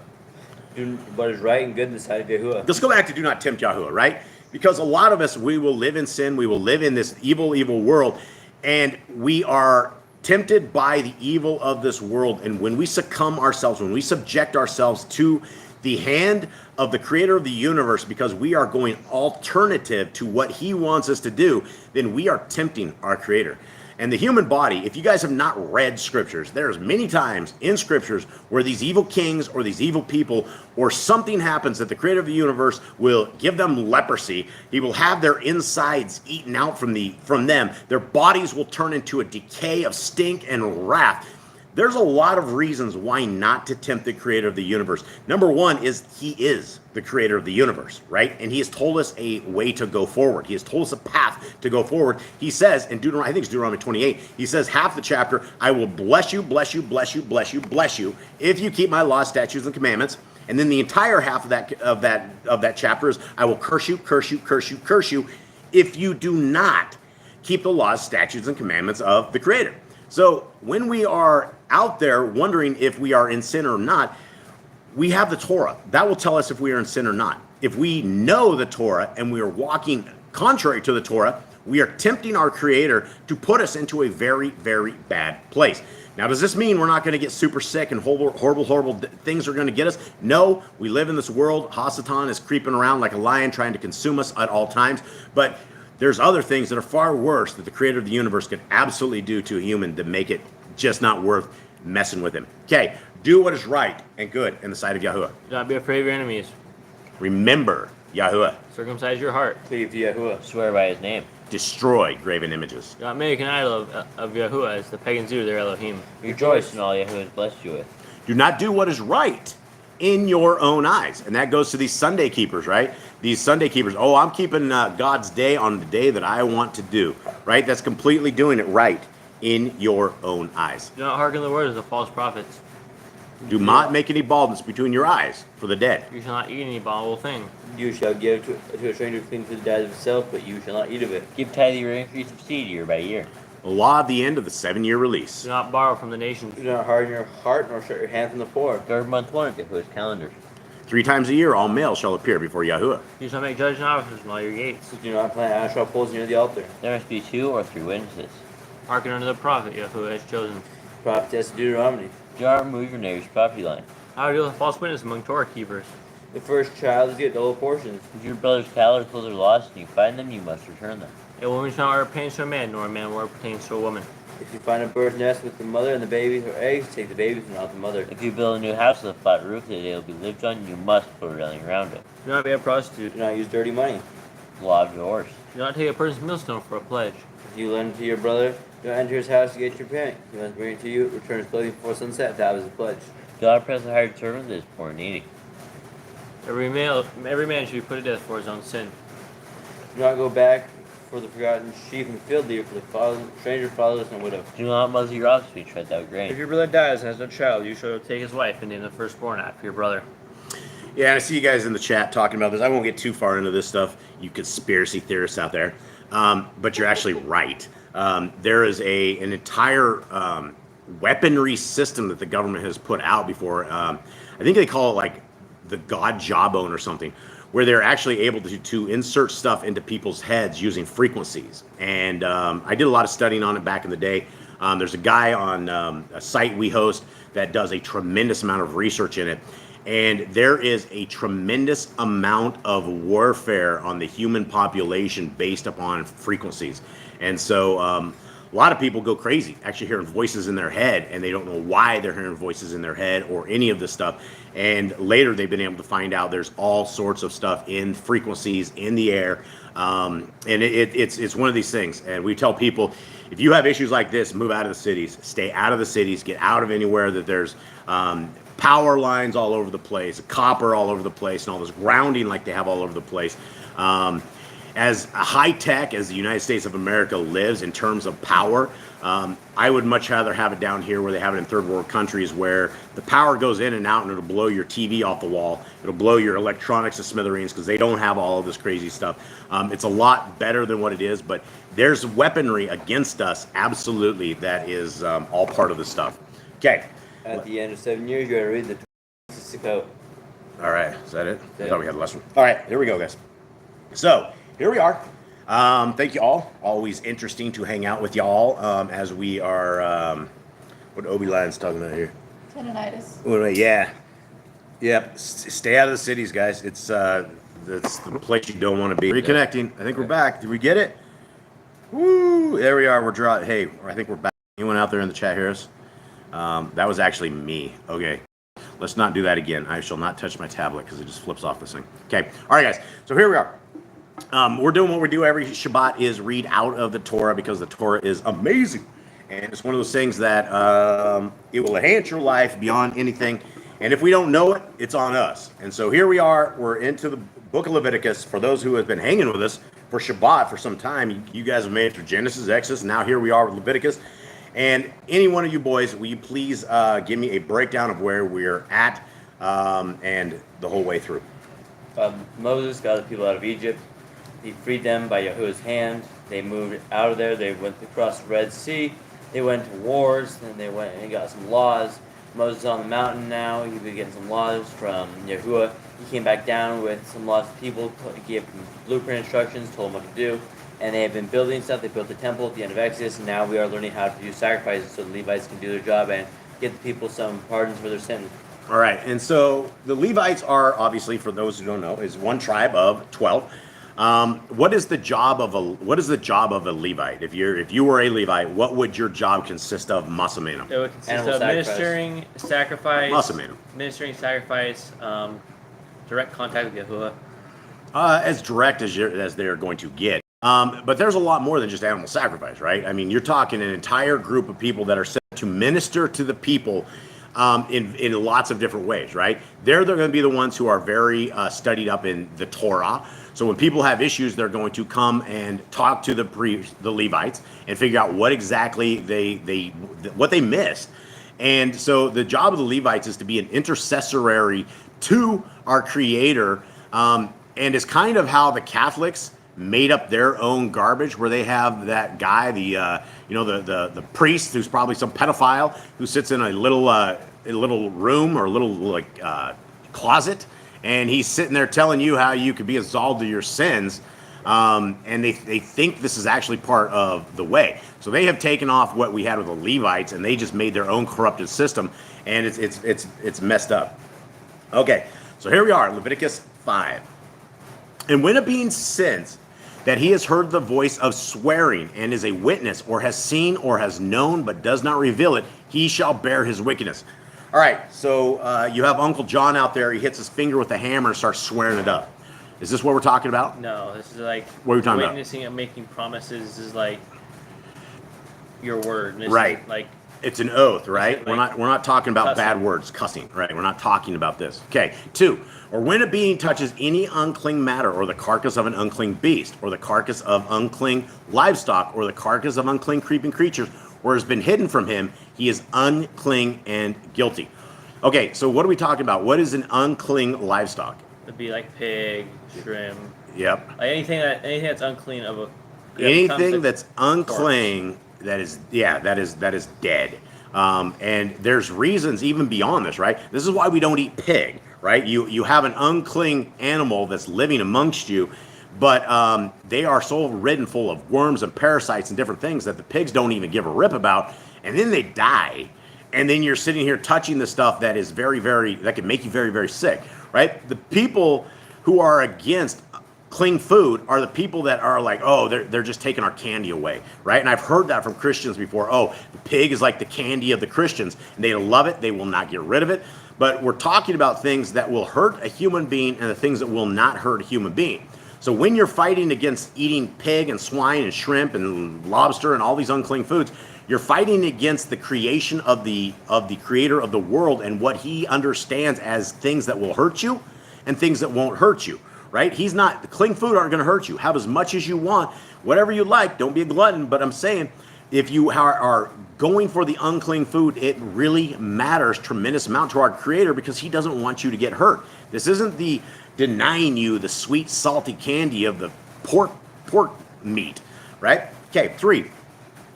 Do what is right and good in the sight of Yahuwah. Let's go back to do not tempt Yahuwah, right? Because a lot of us, we will live in sin. We will live in this evil, evil world. And we are tempted by the evil of this world. And when we succumb ourselves, when we subject ourselves to the hand of the creator of the universe, because we are going alternative to what he wants us to do, then we are tempting our creator. And the human body, if you guys have not read scriptures, there's many times in scriptures where these evil kings or these evil people or something happens that the creator of the universe will give them leprosy. He will have their insides eaten out from them. Their bodies will turn into a decay of stink and wrath. There's a lot of reasons why not to tempt the creator of the universe. Number one is he is the creator of the universe, right? And he has told us a way to go forward. He has told us a path to go forward. He says in Deuteronomy, I think it's Deuteronomy 28, he says half the chapter, I will bless you, bless you, bless you, bless you, bless you, if you keep my laws, statutes, and commandments. And then the entire half of that chapter is, I will curse you, curse you, curse you, curse you, if you do not keep the laws, statutes, and commandments of the creator. So when we are out there wondering if we are in sin or not, we have the Torah. That will tell us if we are in sin or not. If we know the Torah and we are walking contrary to the Torah, we are tempting our creator to put us into a very, very bad place. Now, does this mean we're not going to get super sick and horrible things are going to get us? No, we live in this world. Hasatan is creeping around like a lion trying to consume us at all times. But there's other things that are far worse that the creator of the universe could absolutely do to a human to make it just not worth messing with him. Okay, do what is right and good in the sight of Yahuwah. Do not be afraid of your enemies. Remember Yahuwah. Circumcise your heart. Cleave to Yahuwah. Swear by his name. Destroy graven images. Do not make an idol of Yahuwah as the pagans do their Elohim. Rejoice in all Yahuwah has blessed you with. Do not do what is right in your own eyes. And that goes to these Sunday keepers, right? These Sunday keepers, oh, I'm keeping God's day on the day that I want to do, right? That's completely doing it right in your own eyes. Do not hearken to the words of the false prophets. Do not make any baldness between your eyes for the dead. You shall not eat any abominable thing. You shall give to a stranger clean food that dies of itself, but you shall not eat of it. Give tithe your increase of seed year by year. The law at the end of the 7-year release. Do not borrow from the nations. Do not harden your heart, nor shut your hand from the poor. Guard month one of Yahuwah's calendars. 3 times a year all males shall appear before Yahuwah. You shall make judges and officers in all your gates. Do not plant Asherah poles near the altar. There must be 2 or 3 witnesses. Hearken unto the prophet Yahuwah has chosen. Prophetess of Deuteronomy. Do not remove your neighbor's property line. How to deal with false witness among Torah keepers. The first child is get double portions. If your brother's cattle or clothes are lost and you find them, you must return them. A woman shall not wear pertains to a man, nor a man wear pertains to a woman. If you find a bird's nest with the mother and the babies or eggs, take the babies and not the mother. If you build a new house with a flat roof that it will be lived on, you must put a railing around it. Do not be a prostitute. Do not use dirty money. Law of divorce. Do not take a person's millstone for a pledge. If you lend it to your brother, do not enter his house to get your payment. He must bring it to you, return his clothing before sunset to have as a pledge. Do not oppress a hired servant that is poor and needy. Every man should be put to death for his own sin. Do not go back for the forgotten sheep and field deer, for the stranger, fatherless, and widow. Do not muzzle your ox when you tread out If grain. your brother dies and has no child, you shall take his wife and name the firstborn after your brother. Yeah, and I see you guys in the chat talking about this. I won't get too far into this stuff, you conspiracy theorists out there. But you're actually right. There is an entire weaponry system that the government has put out before. I think they call it like the God Jawbone or something, where they're actually able to insert stuff into people's heads using frequencies. And I did a lot of studying on it back in the day. There's a guy on a site we host that does a tremendous amount of research in it. And there is a tremendous amount of warfare on the human population based upon frequencies. And so a lot of people go crazy actually hearing voices in their head, and they don't know why they're hearing voices in their head or any of this stuff. And later they've been able to find out there's all sorts of stuff in frequencies in the air. And it's one of these things. And we tell people, if you have issues like this, move out of the cities, stay out of the cities, get out of anywhere that there's power lines all over the place, copper all over the place, and all this grounding like they have all over the place. As high tech as the United States of America lives in terms of power, I would much rather have it down here where they have it in third world countries, where the power goes in and out and it'll blow your TV off the wall. It'll blow your electronics to smithereens because they don't have all of this crazy stuff. It's a lot better than what it is, but there's weaponry against us, absolutely, that is all part of the stuff. Okay. At the end of 7 years, you gotta read the Torah. All right, is that it? I thought we had the last one. All right, here we go, guys. So here we are. Thank you all. Always interesting to hang out with y'all as we are. What Obi Lion's talking about here? Tendonitis. Oh, yeah. Yep. Stay out of the cities, guys. It's the place you don't want to be. Reconnecting. I think we're back. Did we get it? Woo! There we are. We're Hey, I think we're back. Anyone out there in the chat hear us? That was actually me. Okay. Let's not do that again. I shall not touch my tablet because it just flips off this thing. Okay. All right, guys. So here we are. We're doing what we do every Shabbat, is read out of the Torah, because the Torah is amazing. And it's one of those things that it will enhance your life beyond anything. And if we don't know it, it's on us. And so here we are. We're into the book of Leviticus. For those who have been hanging with us for Shabbat for some time, you guys have made it through Genesis, Exodus, and now here we are with Leviticus. And any one of you boys, will you please give me a breakdown of where we're at and the whole way through? Moses got the people out of Egypt. He freed them by Yahuwah's hand. They moved out of there. They went across the Red Sea. They went to wars. Then they went and got some laws. Moses is on the mountain now. He's been getting some laws from Yahuwah. He came back down with some laws to people. He gave them blueprint instructions, told them what to do. And they have been building stuff. They built the temple at the end of Exodus. And now we are learning how to do sacrifices so the Levites can do their job and get the people some pardons for their sins. All right. And so the Levites are, obviously, for those who don't know, is one tribe of 12. What is the job of a Levite? If you were a Levite, what would your job consist of? Masamenu. It would consist of ministering sacrifice, direct contact with Yahuwah. As direct as they're going to get. But there's a lot more than just animal sacrifice, right? I mean, you're talking an entire group of people that are set to minister to the people in lots of different ways, right? They're going to be the ones who are very studied up in the Torah. So when people have issues, they're going to come and talk to the Levites and figure out what exactly what they missed. And so the job of the Levites is to be an intercessory to our Creator, and it's kind of how the Catholics made up their own garbage, where they have that guy, the priest who's probably some pedophile who sits in a little room or a little closet, and he's sitting there telling you how you could be absolved of your sins, and they think this is actually part of the way. So they have taken off what we had with the Levites, and they just made their own corrupted system, and it's messed up. Okay, so here we are, Leviticus 5. And when a being sins that he has heard the voice of swearing and is a witness, or has seen or has known but does not reveal it, he shall bear his wickedness. All right, so you have Uncle John out there. He hits his finger with a hammer and starts swearing it up. Is this what we're talking about? No, this is like what are we talking about? Witnessing and making promises is like your word. Right. Like it's an oath, right? Like we're not talking about cussing. bad words, cussing, right? We're not talking about this. Okay. 2, or when a being touches any unclean matter, or the carcass of an unclean beast, or the carcass of unclean livestock, or the carcass of unclean creeping creatures, or has been hidden from him, he is unclean and guilty. Okay, so what are we talking about? What is an unclean livestock? It'd be like pig, shrimp. Yep. Like anything that's unclean of a. Anything that's unclean, that is dead. And there's reasons even beyond this, right? This is why we don't eat pig, right? You have an unclean animal that's living amongst you, but they are so ridden full of worms and parasites and different things that the pigs don't even give a rip about, and then they die. And then you're sitting here touching the stuff that is very, very, that can make you very, very sick, right? The people who are against unclean food are the people that are like, oh, they're just taking our candy away, right? And I've heard that from Christians before. Oh, the pig is like the candy of the Christians, and they love it. They will not get rid of it. But we're talking about things that will hurt a human being and the things that will not hurt a human being. So when you're fighting against eating pig and swine and shrimp and lobster and all these unclean foods, you're fighting against the creation of the creator of the world and what he understands as things that will hurt you and things that won't hurt you, right? The clean food aren't going to hurt you. Have as much as you want, whatever you like. Don't be a glutton. But I'm saying, if you are going for the unclean food, it really matters tremendous amount to our creator, because he doesn't want you to get hurt. This isn't the denying you the sweet, salty candy of the pork meat, right? Okay, 3.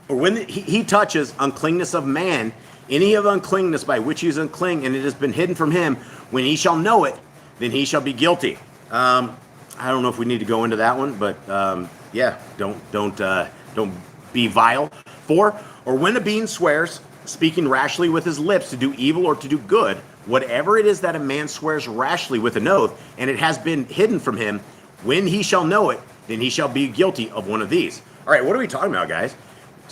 Or when he touches uncleanness of man, any of uncleanness by which he is unclean, and it has been hidden from him, when he shall know it, then he shall be guilty. I don't know if we need to go into that one, but yeah, don't be vile. 4. Or when a being swears, speaking rashly with his lips to do evil or to do good, whatever it is that a man swears rashly with an oath, and it has been hidden from him, when he shall know it, then he shall be guilty of one of these. All right, what are we talking about, guys?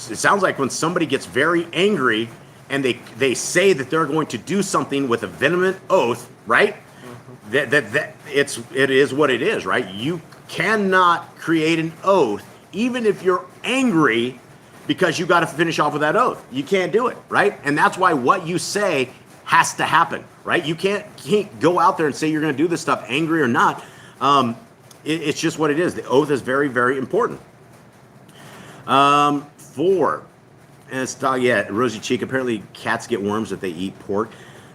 It sounds like when somebody gets very angry and they say that they're going to do something with a vehement oath, right? It is what it is, right? You cannot create an oath, even if you're angry, because you got to finish off with that oath. You can't do it, right? And that's why what you say has to happen, right? You can't go out there and say you're going to do this stuff, angry or not. It's just what it is. The oath is very, very important. 4. And it's rosy cheek. Apparently, cats get worms if they eat pork.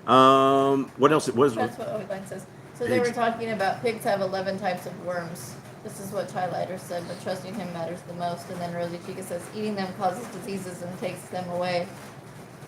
What else? That's what Obi-Wan says. So they were talking about pigs have 11 types of worms. This is what Tylighter said, but trusting him matters the most. And then Rosie Chica says, eating them causes diseases and takes them away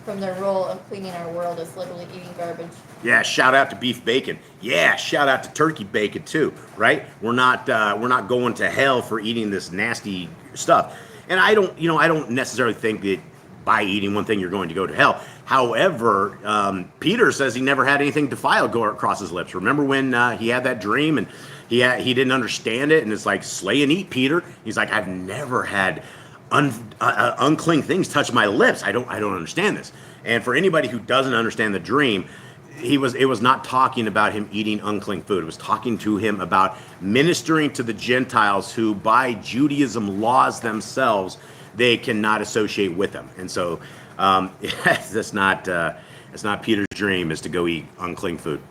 from their role of cleaning our world. Is literally eating garbage. Yeah, shout out to beef bacon. Yeah, shout out to turkey bacon too, right? We're not going to hell for eating this nasty stuff. And I don't necessarily think that by eating one thing you're going to go to hell. However, Peter says he never had anything defiled go across his lips. Remember when he had that dream and he didn't understand it, and it's like, slay and eat, Peter. He's like, I've never had unclean things touch my lips. I don't understand this. And for anybody who doesn't understand the dream, it was not talking about him eating unclean food. It was talking to him about ministering to the Gentiles who, by Judaism laws themselves, they cannot associate with them. And so that's not Peter's dream, is to go eat unclean food.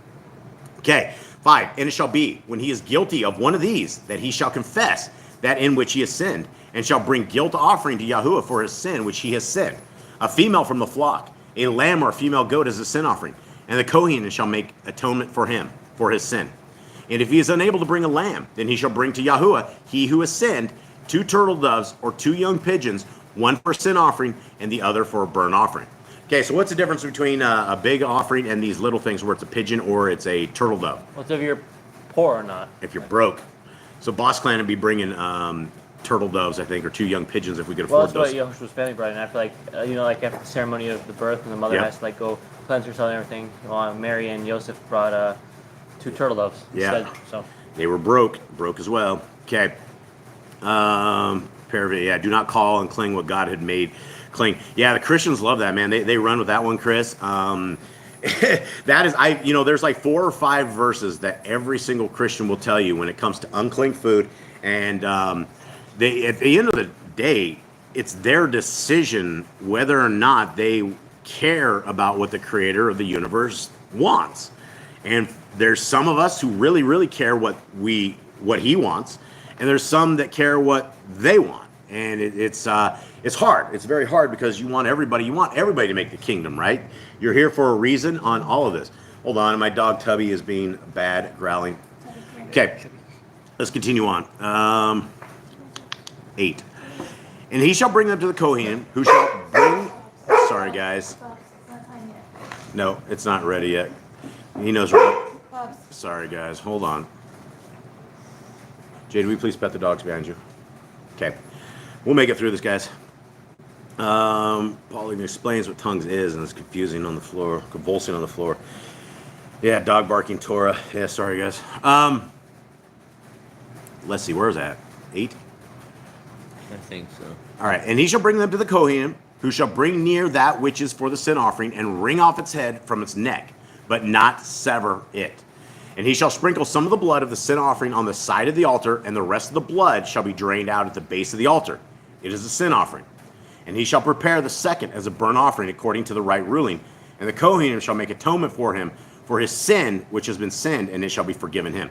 Okay, 5. And it shall be, when he is guilty of one of these, that he shall confess that in which he has sinned, and shall bring guilt offering to Yahuwah for his sin which he has sinned. A female from the flock, a lamb or a female goat as a sin offering. And the Kohen shall make atonement for him, for his sin. And if he is unable to bring a lamb, then he shall bring to Yahuwah, he who has sinned, 2 turtle doves or 2 young pigeons, one for a sin offering and the other for a burnt offering. Okay, so what's the difference between a big offering and these little things where it's a pigeon or it's a turtle dove? What's if you're poor or not? If you're broke. So Boss Clan would be bringing turtle doves, I think, or 2 young pigeons if we could afford those. Well, that's what Yahushua's family brought in. After, like after the ceremony of the birth, and the mother has to go cleanse herself and everything. Mary and Joseph brought 2 turtle doves. Yeah. Instead, so they were broke as well. Okay. Do not call unclean what God had made clean. Yeah, the Christians love that, man. They run with that one, Chris. That is, there's like 4 or 5 verses that every single Christian will tell you when it comes to unclean food, and at the end of the day, it's their decision whether or not they care about what the creator of the universe wants. And there's some of us who really, really care what he wants, and there's some that care what they want. And it's hard. It's very hard, because you want everybody to make the kingdom, right? You're here for a reason on all of this. Hold on, my dog Tubby is being bad, growling. Okay, let's continue on. 8. And he shall bring them to the Kohen, who shall bring... Sorry, guys. No, it's not ready yet. He knows what... Sorry, guys. Hold on. Jade, will you please pet the dogs behind you? Okay. We'll make it through this, guys. Paul even explains what tongues is, and it's confusing on the floor, convulsing on the floor. Yeah, dog barking Torah. Yeah, sorry, guys. let's see, where is that? 8? I think so. All right, and he shall bring them to the Kohanim, who shall bring near that which is for the sin offering, and wring off its head from its neck, but not sever it. And he shall sprinkle some of the blood of the sin offering on the side of the altar, and the rest of the blood shall be drained out at the base of the altar. It is a sin offering. And he shall prepare the second as a burnt offering according to the right ruling. And the Kohanim shall make atonement for him for his sin which has been sinned, and it shall be forgiven him.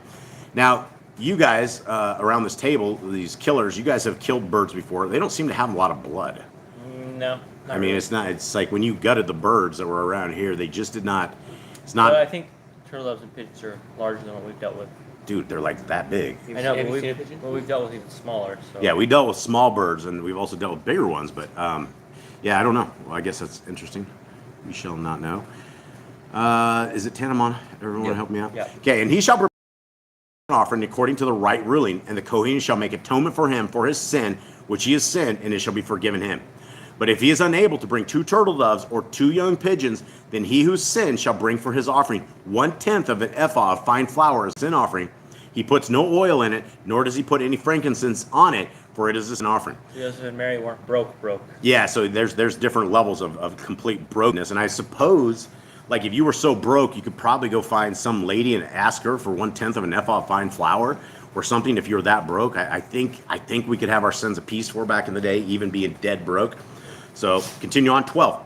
Now, you guys around this table, these killers, you guys have killed birds before. They don't seem to have a lot of blood. No. I mean, it's like when you gutted the birds that were around here, they just did not, it's not. But I think turtle doves and pigeons are larger than what we've dealt with. Dude, they're like that big. I know, Have but you seen a pigeon? we've dealt with even smaller. So. Yeah, we dealt with small birds, and we've also dealt with bigger ones, but yeah, I don't know. Well, I guess that's interesting. We shall not know. Is it Tanamon? Everyone Yep. help me out? Yep. Okay, and he shall prepare an offering according to the right ruling, and the Kohen shall make atonement for him for his sin, which he has sinned, and it shall be forgiven him. But if he is unable to bring 2 turtle doves or 2 young pigeons, then he who sinned shall bring for his offering 1/10 of an ephah of fine flour as sin offering. He puts no oil in it, nor does he put any frankincense on it, for it is an offering. Joseph and Mary weren't broke. Yeah, so there's different levels of complete brokenness. And I suppose, like, if you were so broke, you could probably go find some lady and ask her for 1/10 of an ephah of fine flour or something if you were that broke. I think we could have our sins appeased for back in the day, even being dead broke. So continue on, 12.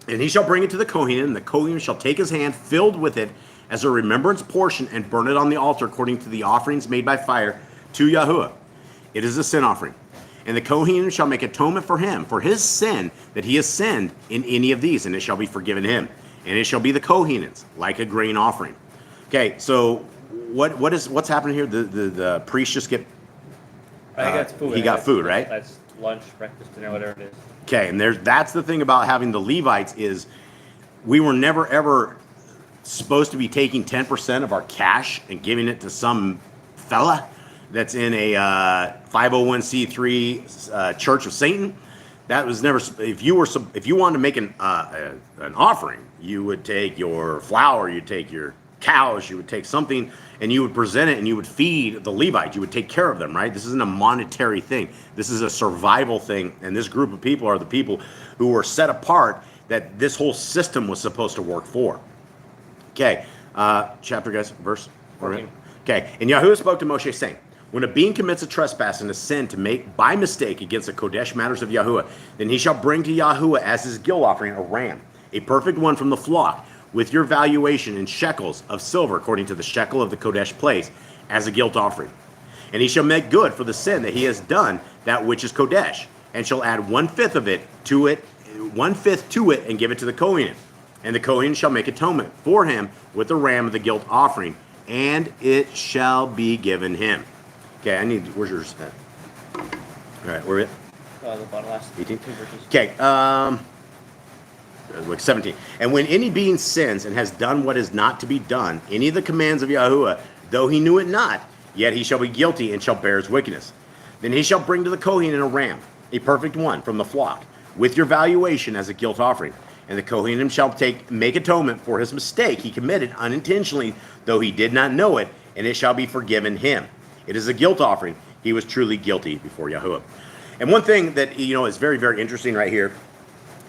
And he shall bring it to the Kohen, and the Kohen shall take his hand filled with it as a remembrance portion and burn it on the altar according to the offerings made by fire to Yahuwah. It is a sin offering. And the Kohen shall make atonement for him, for his sin that he has sinned in any of these, and it shall be forgiven him. And it shall be the Kohen's, like a grain offering. Okay, so what's happening here? The priest just get... I think that's food. He got food, right? That's lunch, breakfast, dinner, whatever it is. Okay, and that's the thing about having the Levites is we were never ever supposed to be taking 10% of our cash and giving it to some fella that's in a 501c3 Church of Satan. That was never. If you wanted to make an offering, you would take your flour, you'd take your cows, you would take something, and you would present it, and you would feed the Levites. You would take care of them, right? This isn't a monetary thing. This is a survival thing, and this group of people are the people who were set apart that this whole system was supposed to work for. Okay, chapter, guys, verse. 14. Okay, and Yahuwah spoke to Moshe, saying, when a being commits a trespass and a sin to make by mistake against the Kodesh matters of Yahuwah, then he shall bring to Yahuwah as his guilt offering a ram, a perfect one from the flock, with your valuation in shekels of silver, according to the shekel of the Kodesh place, as a guilt offering. And he shall make good for the sin that he has done, that which is Kodesh, and shall add 1/5 of it to it, 1/5 to it, and give it to the Kohen. And the Kohen shall make atonement for him with the ram of the guilt offering, and it shall be given him. Okay, where's yours at? All right, where are we The bottom last 18? 2 verses. Okay, like 17. And when any being sins and has done what is not to be done, any of the commands of Yahuwah, though he knew it not, yet he shall be guilty and shall bear his wickedness. Then he shall bring to the Kohen a ram, a perfect one from the flock, with your valuation as a guilt offering. And the Kohen shall make atonement for his mistake he committed unintentionally, though he did not know it, and it shall be forgiven him. It is a guilt offering. He was truly guilty before Yahuwah. And one thing that is very, very interesting right here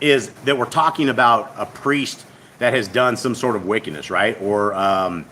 is that we're talking about a priest that has done some sort of wickedness, right? Or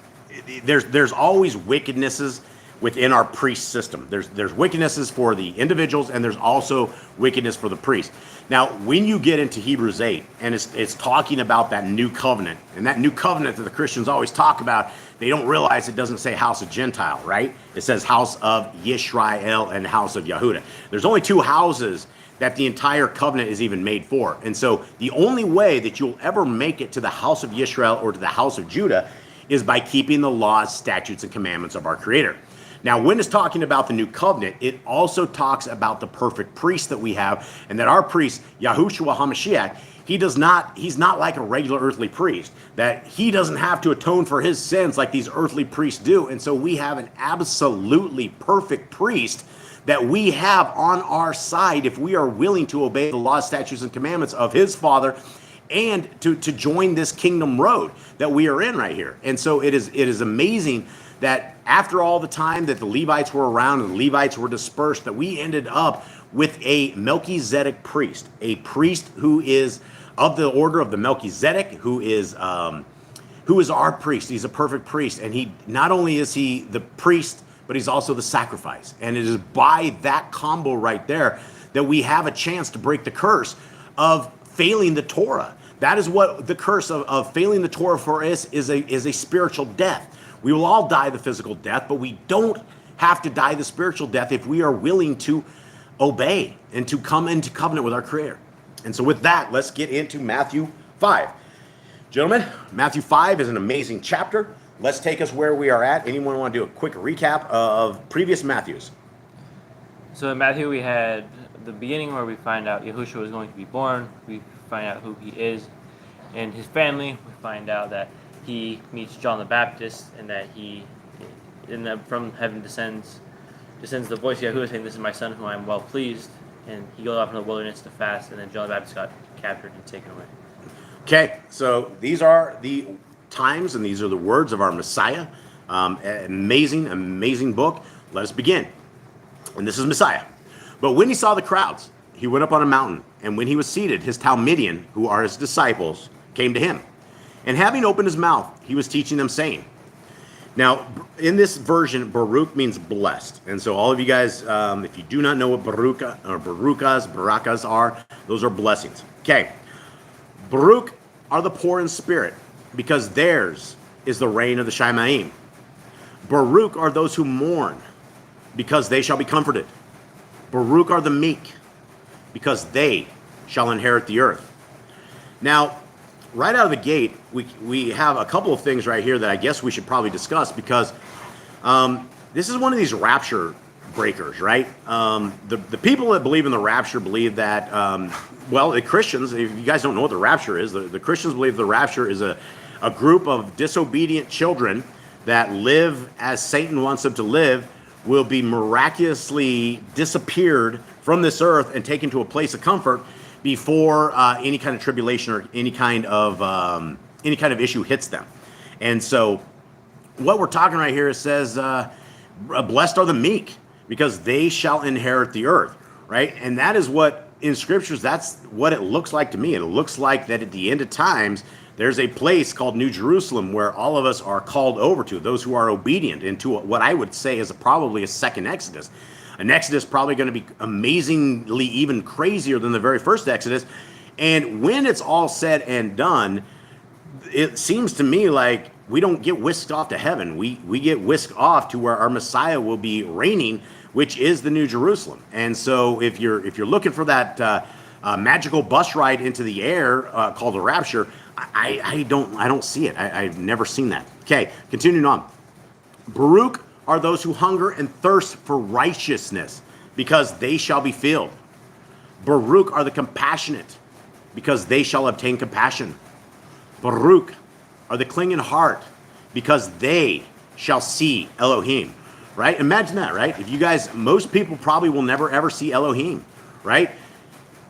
there's always wickednesses within our priest system. There's wickednesses for the individuals, and there's also wickedness for the priest. Now, when you get into Hebrews 8, and it's talking about that new covenant, and that new covenant that the Christians always talk about, they don't realize it doesn't say house of Gentile, right? It says house of Yisrael and house of Yehuda. There's only 2 houses that the entire covenant is even made for. And so the only way that you'll ever make it to the house of Yisrael or to the house of Judah is by keeping the laws, statutes, and commandments of our Creator. Now, when it's talking about the new covenant, it also talks about the perfect priest that we have, and that our priest, Yahushua HaMashiach, he's not like a regular earthly priest, that he doesn't have to atone for his sins like these earthly priests do. And so we have an absolutely perfect priest that we have on our side if we are willing to obey the laws, statutes, and commandments of his Father, and to join this kingdom road that we are in right here. And so it is amazing that after all the time that the Levites were around and the Levites were dispersed, that we ended up with a Melchizedek priest, a priest who is of the order of the Melchizedek, who is our priest. He's a perfect priest, and he not only is he the priest, but he's also the sacrifice. And it is by that combo right there that we have a chance to break the curse of failing the Torah. That is what the curse of failing the Torah for us is a spiritual death. We will all die the physical death, but we don't have to die the spiritual death if we are willing to obey and to come into covenant with our Creator. And so with that, let's get into Matthew 5. Gentlemen, Matthew 5 is an amazing chapter. Let's take us where we are at. Anyone want to do a quick recap of previous Matthews? So in Matthew, we had the beginning where we find out Yahushua was going to be born. We find out who he is and his family. We find out that he meets John the Baptist, and that from heaven descends the voice of Yahuwah saying, "This is my son whom I am well pleased." And he goes off in the wilderness to fast, and then John the Baptist got captured and taken away. Okay, so these are the times and these are the words of our Messiah. Amazing book. Let us begin. And this is Messiah. But when he saw the crowds, he went up on a mountain, and when he was seated, his Talmudian, who are his disciples, came to him. And having opened his mouth, he was teaching them, saying. Now, in this version, Baruch means blessed. And so all of you guys, if you do not know what barakas are, those are blessings. Okay. Baruch are the poor in spirit, because theirs is the reign of the Shemaim. Baruch are those who mourn, because they shall be comforted. Baruch are the meek, because they shall inherit the earth. Now, right out of the gate, we have a couple of things right here that I guess we should probably discuss, because this is one of these rapture breakers, right? The people that believe in the rapture believe that, the Christians, if you guys don't know what the rapture is, the Christians believe the rapture is a group of disobedient children that live as Satan wants them to live, will be miraculously disappeared from this earth and taken to a place of comfort before any kind of tribulation or any kind of issue hits them. And so what we're talking right here, it says, blessed are the meek, because they shall inherit the earth, right? And that is what, in scriptures, that's what it looks like to me. It looks like that at the end of times, there's a place called New Jerusalem where all of us are called over to, those who are obedient, into what I would say is probably a second Exodus. An Exodus probably going to be amazingly even crazier than the very first Exodus. And when it's all said and done, it seems to me like we don't get whisked off to heaven. We get whisked off to where our Messiah will be reigning, which is the New Jerusalem. And so if you're looking for that magical bus ride into the air called the rapture, I don't see it. I've never seen that. Okay, continuing on. Baruch are those who hunger and thirst for righteousness, because they shall be filled. Baruch are the compassionate, because they shall obtain compassion. Baruch are the clean in heart, because they shall see Elohim. Right? Imagine that, right? If you guys, most people probably will never ever see Elohim, right?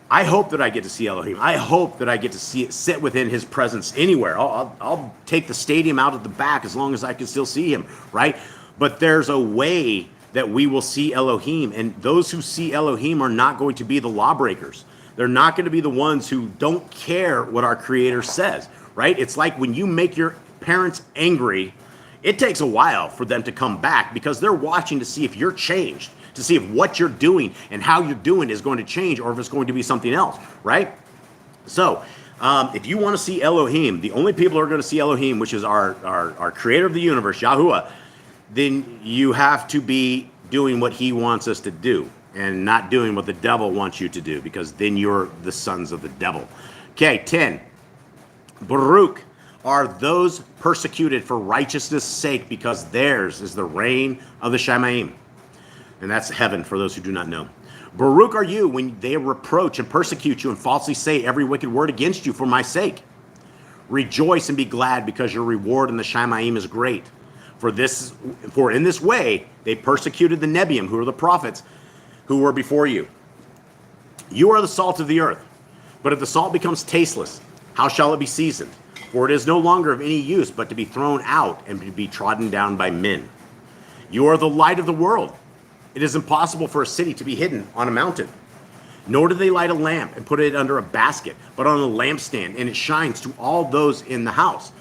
I hope that I get to see Elohim. I hope that I get to sit within his presence anywhere. I'll take the stadium out at the back as long as I can still see him, right? But there's a way that we will see Elohim, and those who see Elohim are not going to be the lawbreakers. They're not going to be the ones who don't care what our Creator says, right? It's like when you make your parents angry, it takes a while for them to come back, because they're watching to see if you're changed, to see if what you're doing and how you're doing is going to change, or if it's going to be something else, right? So if you want to see Elohim, the only people who are going to see Elohim, which is our creator of the universe, Yahuwah, then you have to be doing what he wants us to do and not doing what the devil wants you to do, because then you're the sons of the devil. Okay, 10. Baruch are those persecuted for righteousness' sake, because theirs is the reign of the Shemaim. And that's heaven for those who do not know. Baruch are you when they reproach and persecute you and falsely say every wicked word against you for my sake. Rejoice and be glad, because your reward in the Shemaim is great. For in this way they persecuted the Nebiim, who are the prophets, who were before you. You are the salt of the earth. But if the salt becomes tasteless, how shall it be seasoned? For it is no longer of any use but to be thrown out and to be trodden down by men. You are the light of the world. It is impossible for a city to be hidden on a mountain. Nor do they light a lamp and put it under a basket, but on a lampstand, and it shines to all those in the house.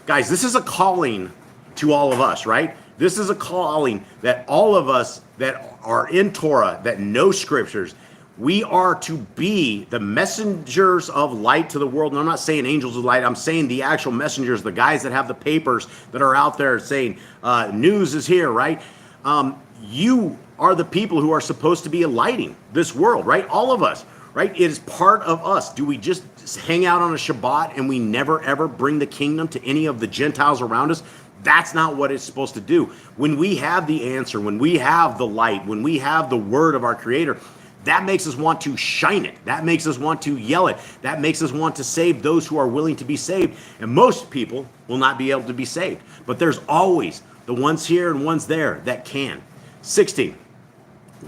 Guys, this is a calling to all of us, right? This is a calling that all of us that are in Torah, that know scriptures, we are to be the messengers of light to the world. And I'm not saying angels of light. I'm saying the actual messengers, the guys that have the papers that are out there saying news is here, right? You are the people who are supposed to be lighting this world, right? All of us, right? It is part of us. Do we just hang out on a Shabbat and we never ever bring the kingdom to any of the Gentiles around us? That's not what it's supposed to do. When we have the answer, when we have the light, when we have the word of our Creator, that makes us want to shine it. That makes us want to yell it. That makes us want to save those who are willing to be saved. And most people will not be able to be saved. But there's always the ones here and ones there that can. 16.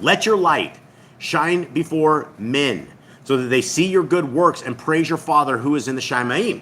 Let your light shine before men, so that they see your good works and praise your Father who is in the Shamayim.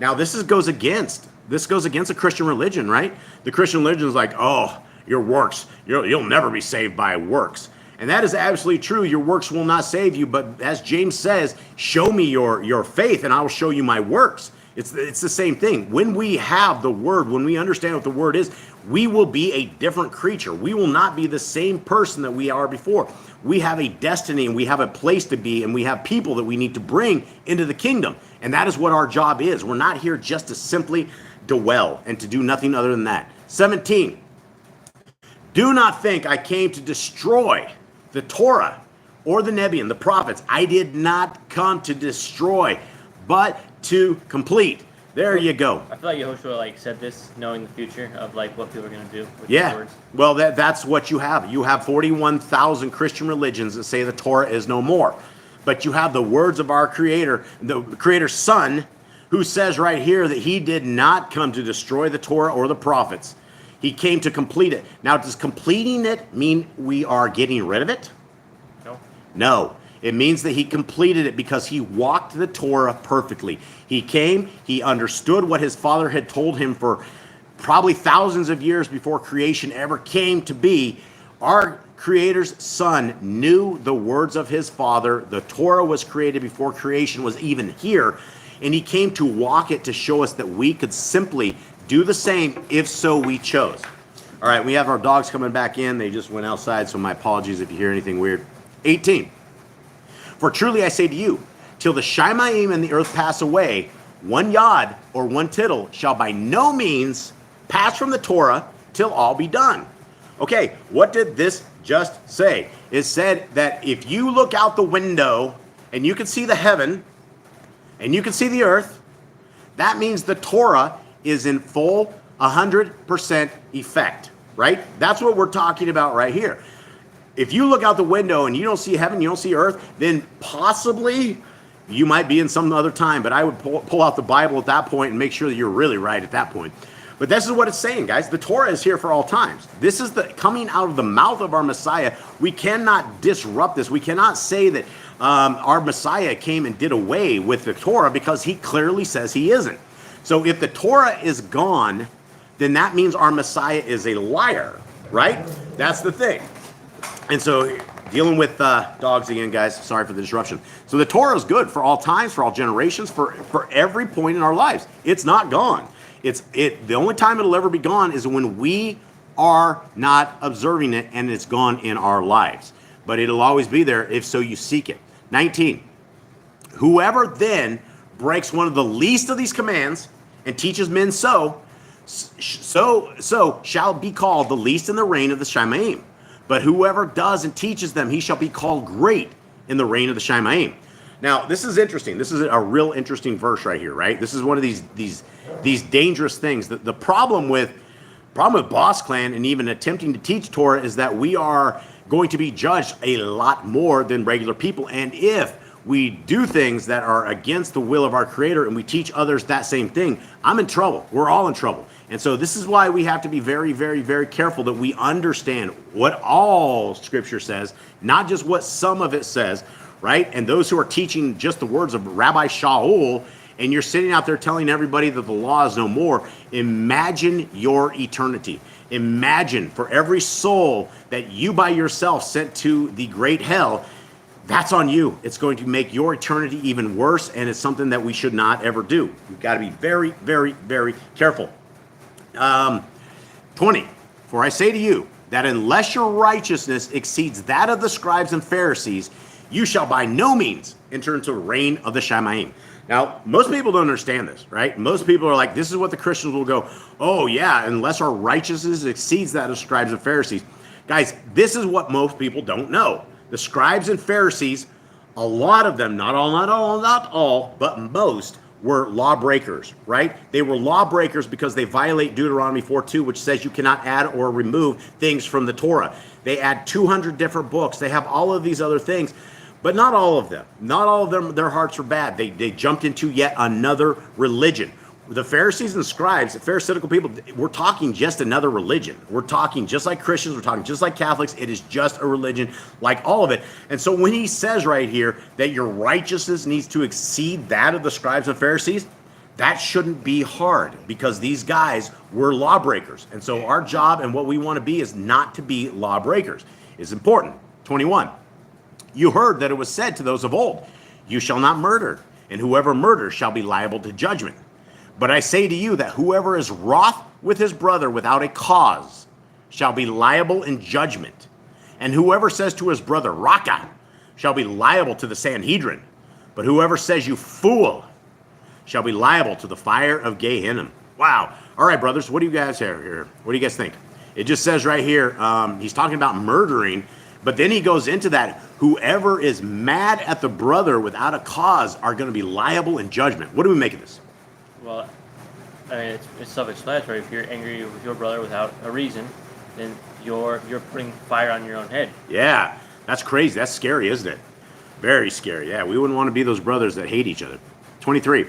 Now this goes against a Christian religion, right? The Christian religion is like, oh, your works, you'll never be saved by works. And that is absolutely true. Your works will not save you. But as James says, show me your faith and I will show you my works. It's the same thing. When we have the word, when we understand what the word is, we will be a different creature. We will not be the same person that we are before. We have a destiny and we have a place to be and we have people that we need to bring into the kingdom. And that is what our job is. We're not here just to simply dwell and to do nothing other than that. 17. Do not think I came to destroy the Torah or the Nebiim, the prophets. I did not come to destroy, but to complete. There you go. I feel like Yehoshua said this knowing the future of what people are going to do with yeah. these words. Well, that's what you have. You have 41,000 Christian religions that say the Torah is no more. But you have the words of our Creator, the Creator's Son, who says right here that he did not come to destroy the Torah or the prophets. He came to complete it. Now, does completing it mean we are getting rid of it? No. No. It means that he completed it because he walked the Torah perfectly. He came, he understood what his Father had told him for probably thousands of years before creation ever came to be. Our Creator's Son knew the words of his Father. The Torah was created before creation was even here. And he came to walk it to show us that we could simply do the same if so we chose. All right, we have our dogs coming back in. They just went outside, so my apologies if you hear anything weird. 18. For truly I say to you, till the Shamayim and the earth pass away, one yod or one tittle shall by no means pass from the Torah till all be done. Okay, what did this just say? It said that if you look out the window and you can see the heaven and you can see the earth, that means the Torah is in full 100% effect, right? That's what we're talking about right here. If you look out the window and you don't see heaven, you don't see earth, then possibly you might be in some other time. But I would pull out the Bible at that point and make sure that you're really right at that point. But this is what it's saying, guys. The Torah is here for all times. This is the coming out of the mouth of our Messiah. We cannot disrupt this. We cannot say that our Messiah came and did away with the Torah because he clearly says he isn't. So if the Torah is gone, then that means our Messiah is a liar, right? That's the thing. And so dealing with dogs again, guys, sorry for the disruption. So the Torah is good for all times, for all generations, for every point in our lives. It's not gone. The only time it'll ever be gone is when we are not observing it and it's gone in our lives. But it'll always be there if so you seek it. 19. Whoever then breaks one of the least of these commands and teaches men so shall be called the least in the reign of the Shamayim. But whoever does and teaches them, he shall be called great in the reign of the Shamayim. Now, this is interesting. This is a real interesting verse right here, right? This is one of these dangerous things. The problem with Boss Clan and even attempting to teach Torah is that we are going to be judged a lot more than regular people. And if we do things that are against the will of our Creator and we teach others that same thing, I'm in trouble. We're all in trouble. And so this is why we have to be very, very, very careful that we understand what all Scripture says, not just what some of it says, right? And those who are teaching just the words of Rabbi Shaul and you're sitting out there telling everybody that the law is no more, imagine your eternity. Imagine for every soul that you by yourself sent to the great hell, that's on you. It's going to make your eternity even worse, and it's something that we should not ever do. We've got to be very, very, very careful. 20, for I say to you that unless your righteousness exceeds that of the scribes and Pharisees, you shall by no means enter into the reign of the Shamayim. Now, most people don't understand this, right? Most people are like, this is what the Christians will go, oh yeah, unless our righteousness exceeds that of scribes and Pharisees. Guys, this is what most people don't know. The scribes and Pharisees, a lot of them, not all, but most, were lawbreakers, right? They were lawbreakers because they violate Deuteronomy 4:2, which says you cannot add or remove things from the Torah. They add 200 different books. They have all of these other things, but not all of them. Not all of them, their hearts were bad. They jumped into yet another religion. The Pharisees and scribes, the Pharisaical people, we're talking just another religion. We're talking just like Christians. We're talking just like Catholics. It is just a religion like all of it. And so when he says right here that your righteousness needs to exceed that of the scribes and Pharisees, that shouldn't be hard because these guys were lawbreakers. And so our job and what we want to be is not to be lawbreakers. It's important. 21. You heard that it was said to those of old, you shall not murder, and whoever murders shall be liable to judgment. But I say to you that whoever is wroth with his brother without a cause shall be liable in judgment. And whoever says to his brother, Raka, shall be liable to the Sanhedrin. But whoever says, you fool, shall be liable to the fire of Gehenna. Wow. All right, brothers, what do you guys have here? What do you guys think? It just says right here, he's talking about murdering, but then he goes into that, whoever is mad at the brother without a cause are going to be liable in judgment. What do we make of this? Well, I mean, it's self-explanatory. If you're angry with your brother without a reason, then you're putting fire on your own head. Yeah, that's crazy. That's scary, isn't it? Very scary. Yeah, we wouldn't want to be those brothers that hate each other. 23.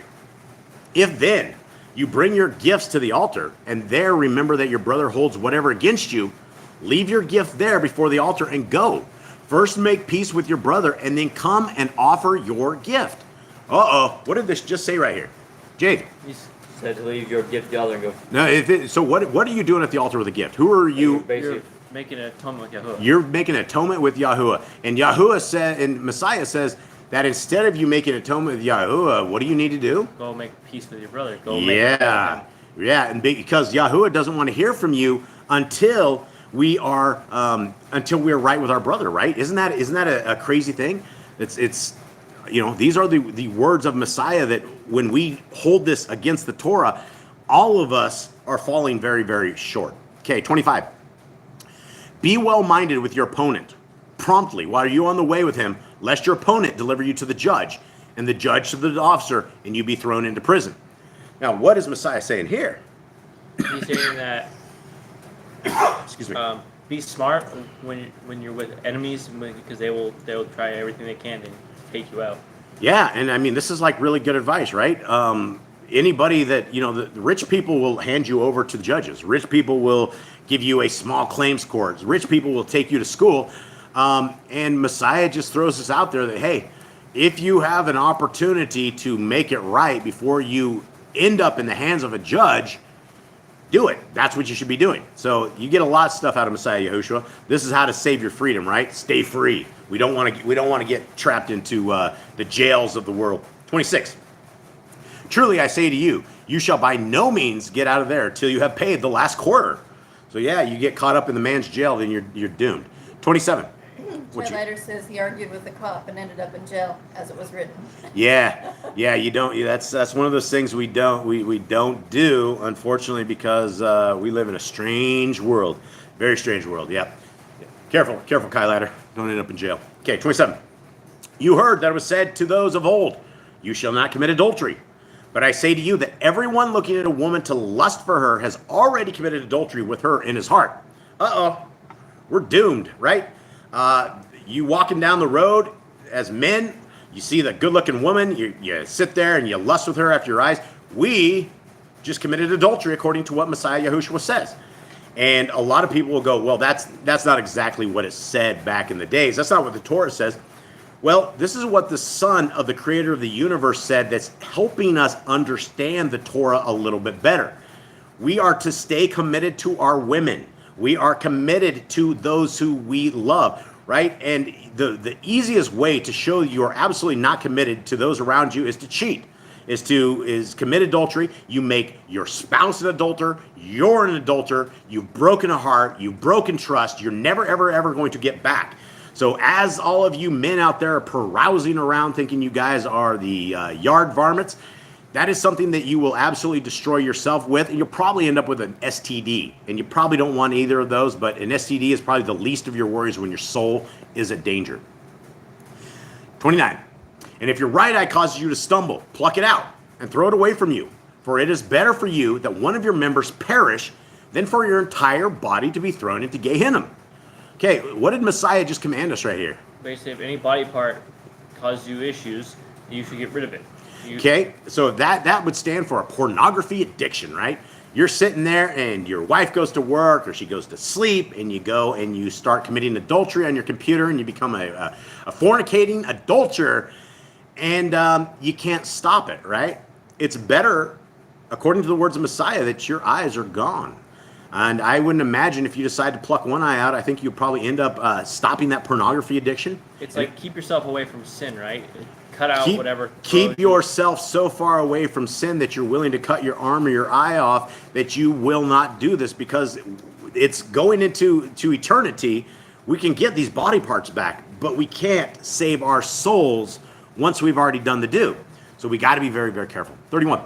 If then you bring your gifts to the altar, and there remember that your brother holds whatever against you, leave your gift there before the altar and go. First make peace with your brother, and then come and offer your gift. Uh-oh, what did this just say right here? Jake. He said to leave your gift at the altar and go. No, so what are you doing at the altar with a gift? Who are you? You're making an atonement with Yahuwah. You're making an atonement with Yahuwah. And Yahuwah said, and Messiah says that instead of you making an atonement with Yahuwah, what do you need to do? Go make peace with your brother. Go yeah, and because Yahuwah doesn't want to hear from you until we are until we're right with our brother, right? Isn't that a crazy thing? It's these are the words of Messiah that when we hold this against the Torah, all of us are falling very, very short. Okay, 25. Be well-minded with your opponent promptly while you're on the way with him, lest your opponent deliver you to the judge, and the judge to the officer, and you be thrown into prison. Now, what is Messiah saying here? He's saying that excuse me. Be smart when you're with enemies, because they will try everything they can to take you out. Yeah, and I mean, this is like really good advice, right? Anybody that, the rich people will hand you over to the judges. Rich people will give you a small claims court. Rich people will take you to school. And Messiah just throws this out there that, hey, if you have an opportunity to make it right before you end up in the hands of a judge, do it. That's what you should be doing. So you get a lot of stuff out of Messiah Yahushua. This is how to save your freedom, right? Stay free. We don't want to get trapped into the jails of the world. 26. Truly I say to you, you shall by no means get out of there till you have paid the last quarter. So yeah, you get caught up in the man's jail, then you're doomed. 27. Letter says he argued with the cop and ended up in jail, as it was written. Yeah, you don't. That's one of those things we don't do, unfortunately, because we live in a strange world, very strange world. Yeah, careful, Kai Ladder. Don't end up in jail. Okay, 27. You heard that it was said to those of old, you shall not commit adultery. But I say to you that everyone looking at a woman to lust for her has already committed adultery with her in his heart. We're doomed, right? You walking down the road as men, you see the good-looking woman, you sit there and you lust with her after your eyes. We just committed adultery according to what Messiah Yahushua says. And a lot of people will go, well, that's not exactly what it said back in the days. That's not what the Torah says. Well, this is what the Son of the Creator of the universe said that's helping us understand the Torah a little bit better. We are to stay committed to our women. We are committed to those who we love, right? And the easiest way to show you're absolutely not committed to those around you is to cheat, is commit adultery. You make your spouse an adulterer. You're an adulterer. You've broken a heart. You've broken trust. You're never, ever, ever going to get back. So as all of you men out there are carousing around thinking you guys are the yard varmints, that is something that you will absolutely destroy yourself with, and you'll probably end up with an STD. And you probably don't want either of those, but an STD is probably the least of your worries when your soul is in danger. 29. And if your right eye causes you to stumble, pluck it out and throw it away from you. For it is better for you that one of your members perish than for your entire body to be thrown into Gehenna. Okay, what did Messiah just command us right here? Basically, if any body part causes you issues, you should get rid of it. Okay, so that would stand for a pornography addiction, right? You're sitting there and your wife goes to work or she goes to sleep, and you go and you start committing adultery on your computer, and you become a fornicating adulterer, and you can't stop it, right? It's better, according to the words of Messiah, that your eyes are gone. And I wouldn't imagine if you decide to pluck one eye out, I think you'll probably end up stopping that pornography addiction. It's like keep yourself away from sin, right? Cut out whatever. Keep yourself so far away from sin that you're willing to cut your arm or your eye off, that you will not do this, because it's going into eternity. We can get these body parts back, but we can't save our souls once we've already done the do. So we got to be very, very careful. 31.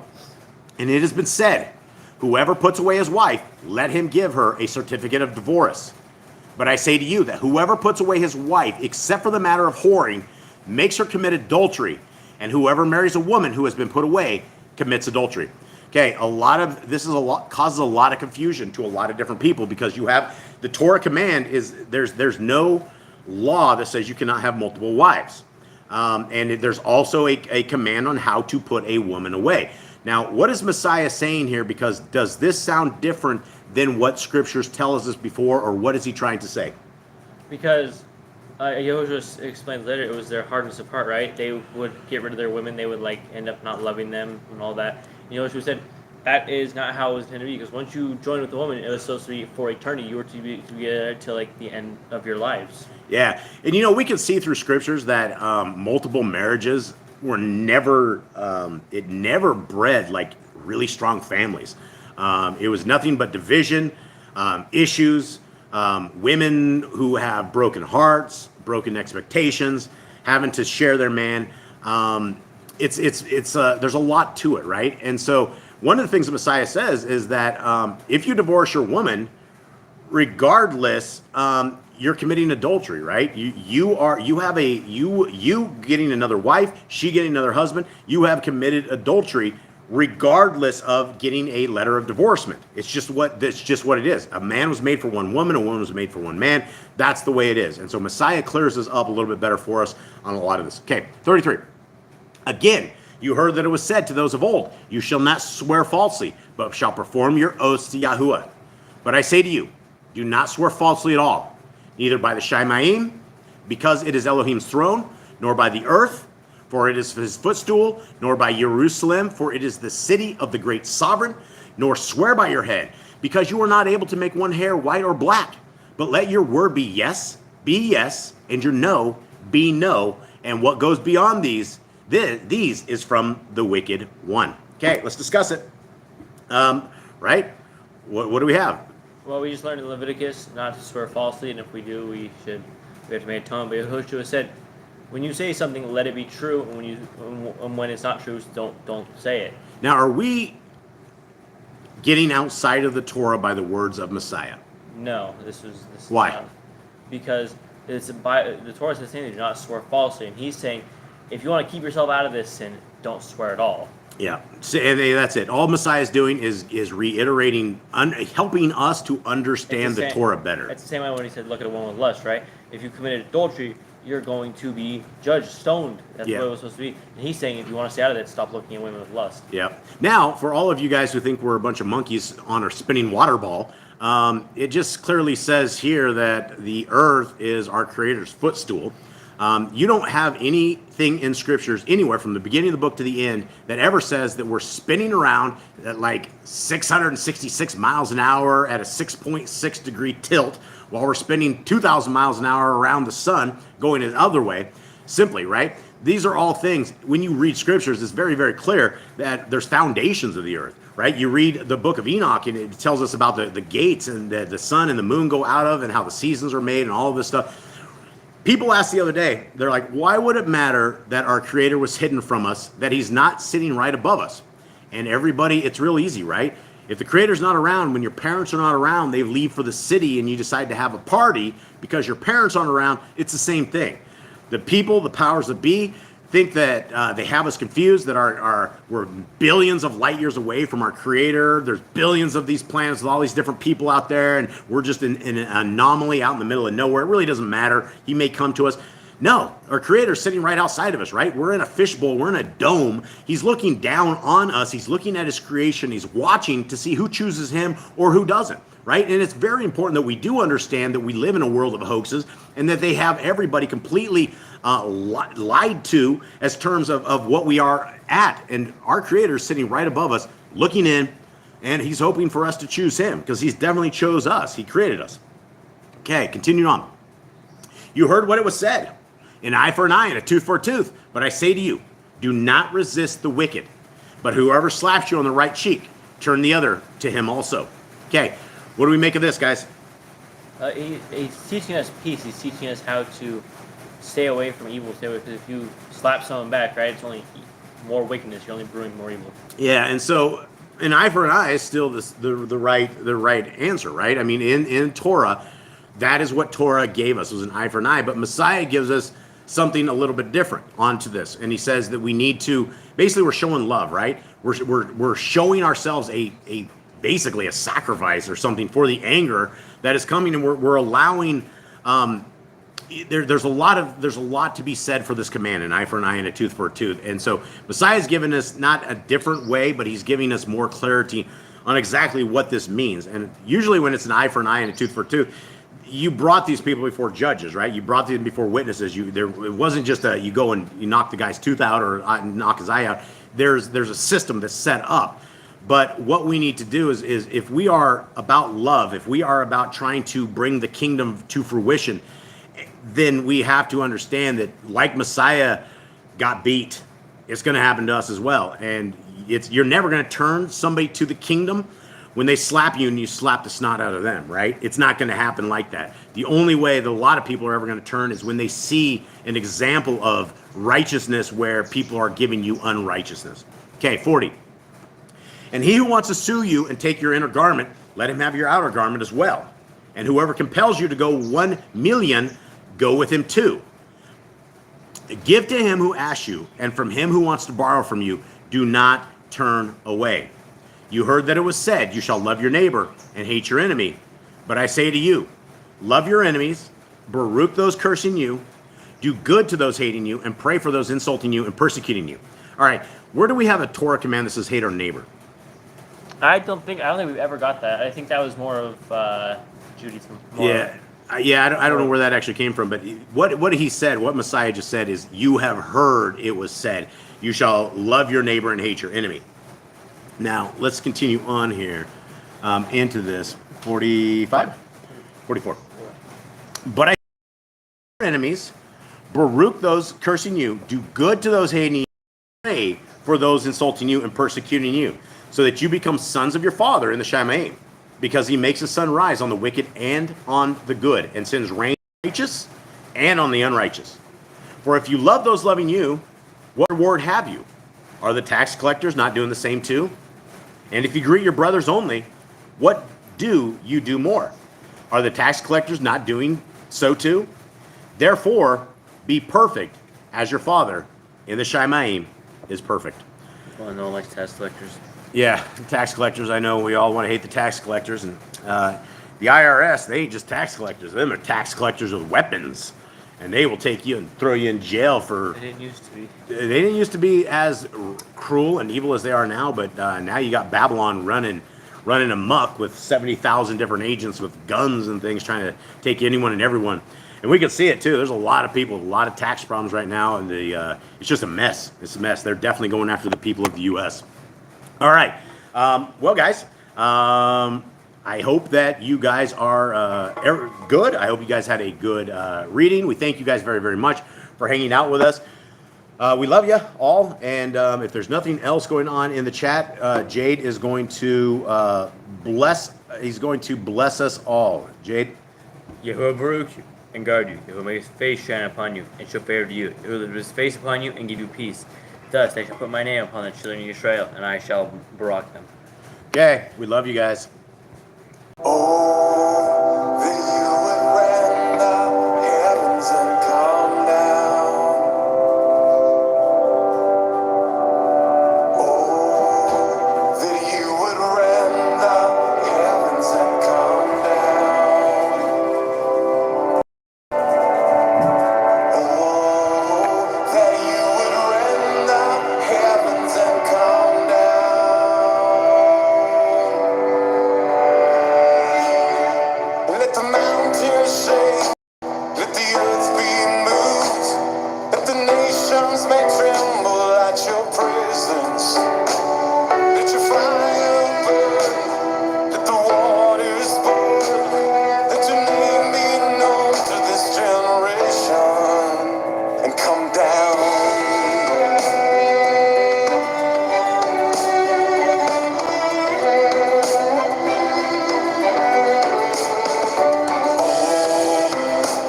And it has been said, whoever puts away his wife, let him give her a certificate of divorce. But I say to you that whoever puts away his wife, except for the matter of whoring, makes her commit adultery. And whoever marries a woman who has been put away commits adultery. Okay, causes a lot of confusion to a lot of different people, because you have the Torah command is there's no law that says you cannot have multiple wives. And there's also a command on how to put a woman away. Now, what is Messiah saying here? Because does this sound different than what scriptures tell us before, or what is he trying to say? Because Yehoshua explained later, it was their hardness of heart, right? They would get rid of their women. They would end up not loving them and all that. Yehoshua said that is not how it was intended to be, because once you join with a woman, it was supposed to be for eternity. You were to be together till the end of your lives. Yeah, and we can see through scriptures that multiple marriages were never, it never bred really strong families. It was nothing but division, issues, women who have broken hearts, broken expectations, having to share their man. There's a lot to it, right? And so one of the things that Messiah says is that if you divorce your woman, regardless, you're committing adultery, right? You getting another wife, she getting another husband, you have committed adultery, regardless of getting a letter of divorcement. It's just what it is. A man was made for one woman, a woman was made for one man. That's the way it is. And so Messiah clears this up a little bit better for us on a lot of this. Okay, 33. Again, you heard that it was said to those of old, you shall not swear falsely, but shall perform your oaths to Yahuwah. But I say to you, do not swear falsely at all, neither by the Shemaim, because it is Elohim's throne, nor by the earth, for it is his footstool, nor by Jerusalem, for it is the city of the great sovereign, nor swear by your head, because you are not able to make one hair white or black. But let your word be yes, and your no be no, and what goes beyond these is from the wicked one. Okay, let's discuss it. Right? What do we have? Well, we just learned in Leviticus not to swear falsely, and if we do, we have to make atonement. But Yehoshua said, when you say something, let it be true, and when it's not true, don't say it. Now, are we getting outside of the Torah by the words of Messiah? No, this is why? Not, because the Torah says saying do not swear falsely, and he's saying if you want to keep yourself out of this sin, don't swear at all. Yeah, so, and that's it. All Messiah is doing is reiterating, helping us to understand the Torah better. It's the same way when he said, look at a woman with lust, right? If you committed adultery, you're going to be judged, stoned. That's what it was supposed to be. And he's saying if you want to stay out of that, stop looking at women with lust. Yeah. Now, for all of you guys who think we're a bunch of monkeys on a spinning water ball, it just clearly says here that the earth is our Creator's footstool. You don't have anything in scriptures anywhere from the beginning of the book to the end that ever says that we're spinning around at like 666 miles an hour at a 6.6 degree tilt while we're spinning 2,000 miles an hour around the sun going the other way. Simply, right? These are all things, when you read scriptures, it's very, very clear that there's foundations of the earth, right? You read the book of Enoch, and it tells us about the gates and the sun and the moon go out of, and how the seasons are made and all of this stuff. People asked the other day, they're like, why would it matter that our Creator was hidden from us, that He's not sitting right above us? And everybody, it's real easy, right? If the Creator's not around, when your parents are not around, they leave for the city and you decide to have a party because your parents aren't around, it's the same thing. The people, the powers that be, think that they have us confused, that we're billions of light years away from our Creator. There's billions of these planets with all these different people out there, and we're just in an anomaly out in the middle of nowhere. It really doesn't matter. He may come to us. No, our Creator's sitting right outside of us, right? We're in a fishbowl. We're in a dome. He's looking down on us. He's looking at His creation. He's watching to see who chooses Him or who doesn't, right? And it's very important that we do understand that we live in a world of hoaxes and that they have everybody completely lied to as terms of what we are at. And our Creator is sitting right above us, looking in, and He's hoping for us to choose Him because He's definitely chose us. He created us. Okay, continuing on. You heard what it was said, an eye for an eye and a tooth for a tooth. But I say to you, do not resist the wicked, but whoever slaps you on the right cheek, turn the other to him also. Okay, what do we make of this, guys? He's teaching us peace. He's teaching us how to stay away from evil. Because if you slap someone back, right, it's only more wickedness. You're only brewing more evil. Yeah, and so an eye for an eye is still the right answer, right? I mean, in Torah, that is what Torah gave us, was an eye for an eye. But Messiah gives us something a little bit different onto this, and he says that we need to, basically, we're showing love, right? We're showing ourselves basically a sacrifice or something for the anger that is coming, and we're allowing. There's a lot to be said for this command, an eye for an eye and a tooth for a tooth. And so Messiah's given us not a different way, but he's giving us more clarity on exactly what this means. And usually when it's an eye for an eye and a tooth for a tooth, you brought these people before judges, right? You brought them before witnesses. It wasn't just you go and you knock the guy's tooth out or knock his eye out. There's a system that's set up. But what we need to do is if we are about love, if we are about trying to bring the kingdom to fruition, then we have to understand that, like Messiah got beat, it's going to happen to us as well. And you're never going to turn somebody to the kingdom when they slap you and you slap the snot out of them, right? It's not going to happen like that. The only way that a lot of people are ever going to turn is when they see an example of righteousness where people are giving you unrighteousness. Okay, 40. And he who wants to sue you and take your inner garment, let him have your outer garment as well. And whoever compels you to go 1 million, go with him 2. Give to him who asks you, and from him who wants to borrow from you, do not turn away. You heard that it was said, you shall love your neighbor and hate your enemy. But I say to you, love your enemies, baruch those cursing you, do good to those hating you, and pray for those insulting you and persecuting you. All right, where do we have a Torah command that says hate our neighbor? I don't think we've ever got that. I think that was more of Judaism. I don't know where that actually came from, but what he said, what Messiah just said is, you have heard it was said, you shall love your neighbor and hate your enemy. Now, let's continue on here into this. 45? 44. But I your enemies, baruch those cursing you, do good to those hating you, pray for those insulting you and persecuting you, so that you become sons of your Father in the Shamayim, because he makes the sun rise on the wicked and on the good, and sends rain on the righteous and on the unrighteous. For if you love those loving you, what reward have you? Are the tax collectors not doing the same too? And if you greet your brothers only, what do you do more? Are the tax collectors not doing so too? Therefore, be perfect as your Father in the Shamayim is perfect. Well, no one likes tax collectors. Yeah, tax collectors, I know we all want to hate the tax collectors. And the IRS, they ain't just tax collectors. Them are tax collectors with weapons. And they will take you and throw you in jail for... They didn't used to be. They didn't used to be as cruel and evil as they are now, but now you got Babylon running amok with 70,000 different agents with guns and things trying to take anyone and everyone. And we can see it too. There's a lot of people, a lot of tax problems right now, and it's just a mess. It's a mess. They're definitely going after the people of the U.S. All right. Well, guys, I hope that you guys are good. I hope you guys had a good reading. We thank you guys very, very much for hanging out with us. We love you all, and if there's nothing else going on in the chat, Jade is going to He's going to bless us all. Jade. Yahuwah Baruch you and guard you. Yahuwah make his face shine upon you and show favor to you. Yahuwah lift his face upon you and give you peace. Thus they shall put my name upon the children of Israel, and I shall barak them. Okay, we love you guys. Oh, that you would rend the heavens and come down. Oh, that you would rend the heavens and come down. Oh, that you would rend the heavens and come down. Let the mountains shake, let the earth be moved, let the nations may tremble at your presence. Let your fire burn, let the waters boil, let your name be known to this generation, and come down.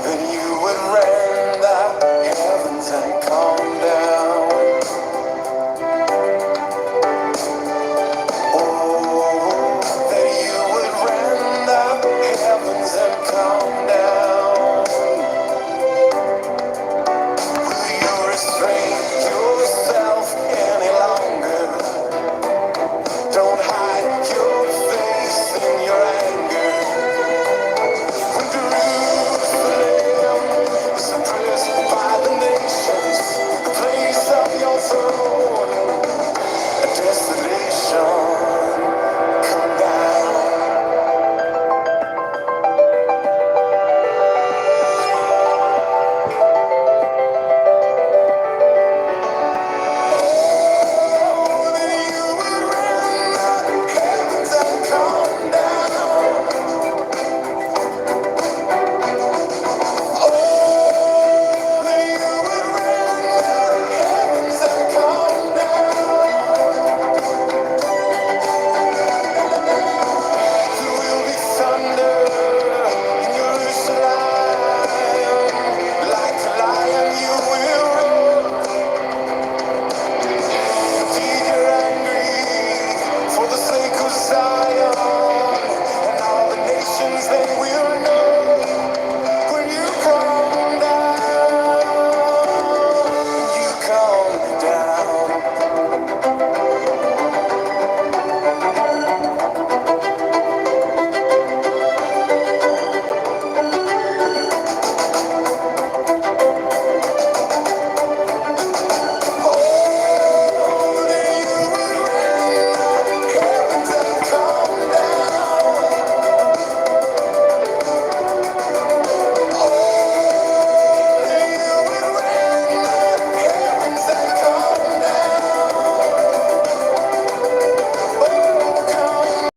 Then you would rend the heavens and come down. Oh, that you would rend the heavens and come down. Will you restrain yourself any longer? Don't hide your face in your anger. When Jerusalem is oppressed by the nations, the place of your throne, a desolation, come down. Oh, that you would rend the heavens and come down. Oh, that you would rend the heavens and come down. There will be thunder in Jerusalem. Like a lion you will roar. Indeed you're angry for the sake of Zion. And all the nations they will know when you come down. When you come down. Oh, that you would rend the heavens and come down. Oh, that you would rend the heavens and come down. Oh, come.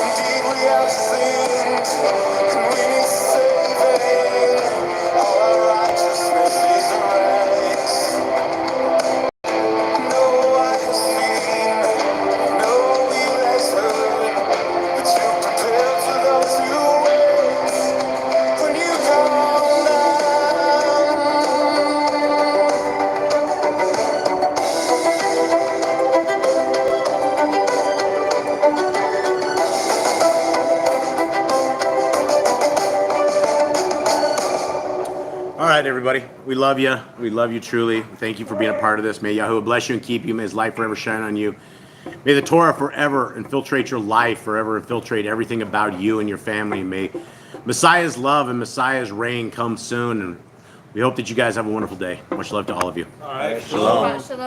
Indeed we have sinned, and we need saving. All our righteousness is erased. No eye has seen, no ear has heard, but you prepare for those who wait. When you come All right, everybody. We love you. We love you truly. Thank you for being a part of this. May Yahuwah bless you and keep you. May his light forever shine on you. May the Torah forever infiltrate your life, forever infiltrate everything about you and your family. May Messiah's love and Messiah's reign come soon. And we hope that you guys have a wonderful day. Much love to all of you. All right. Shabbat shalom.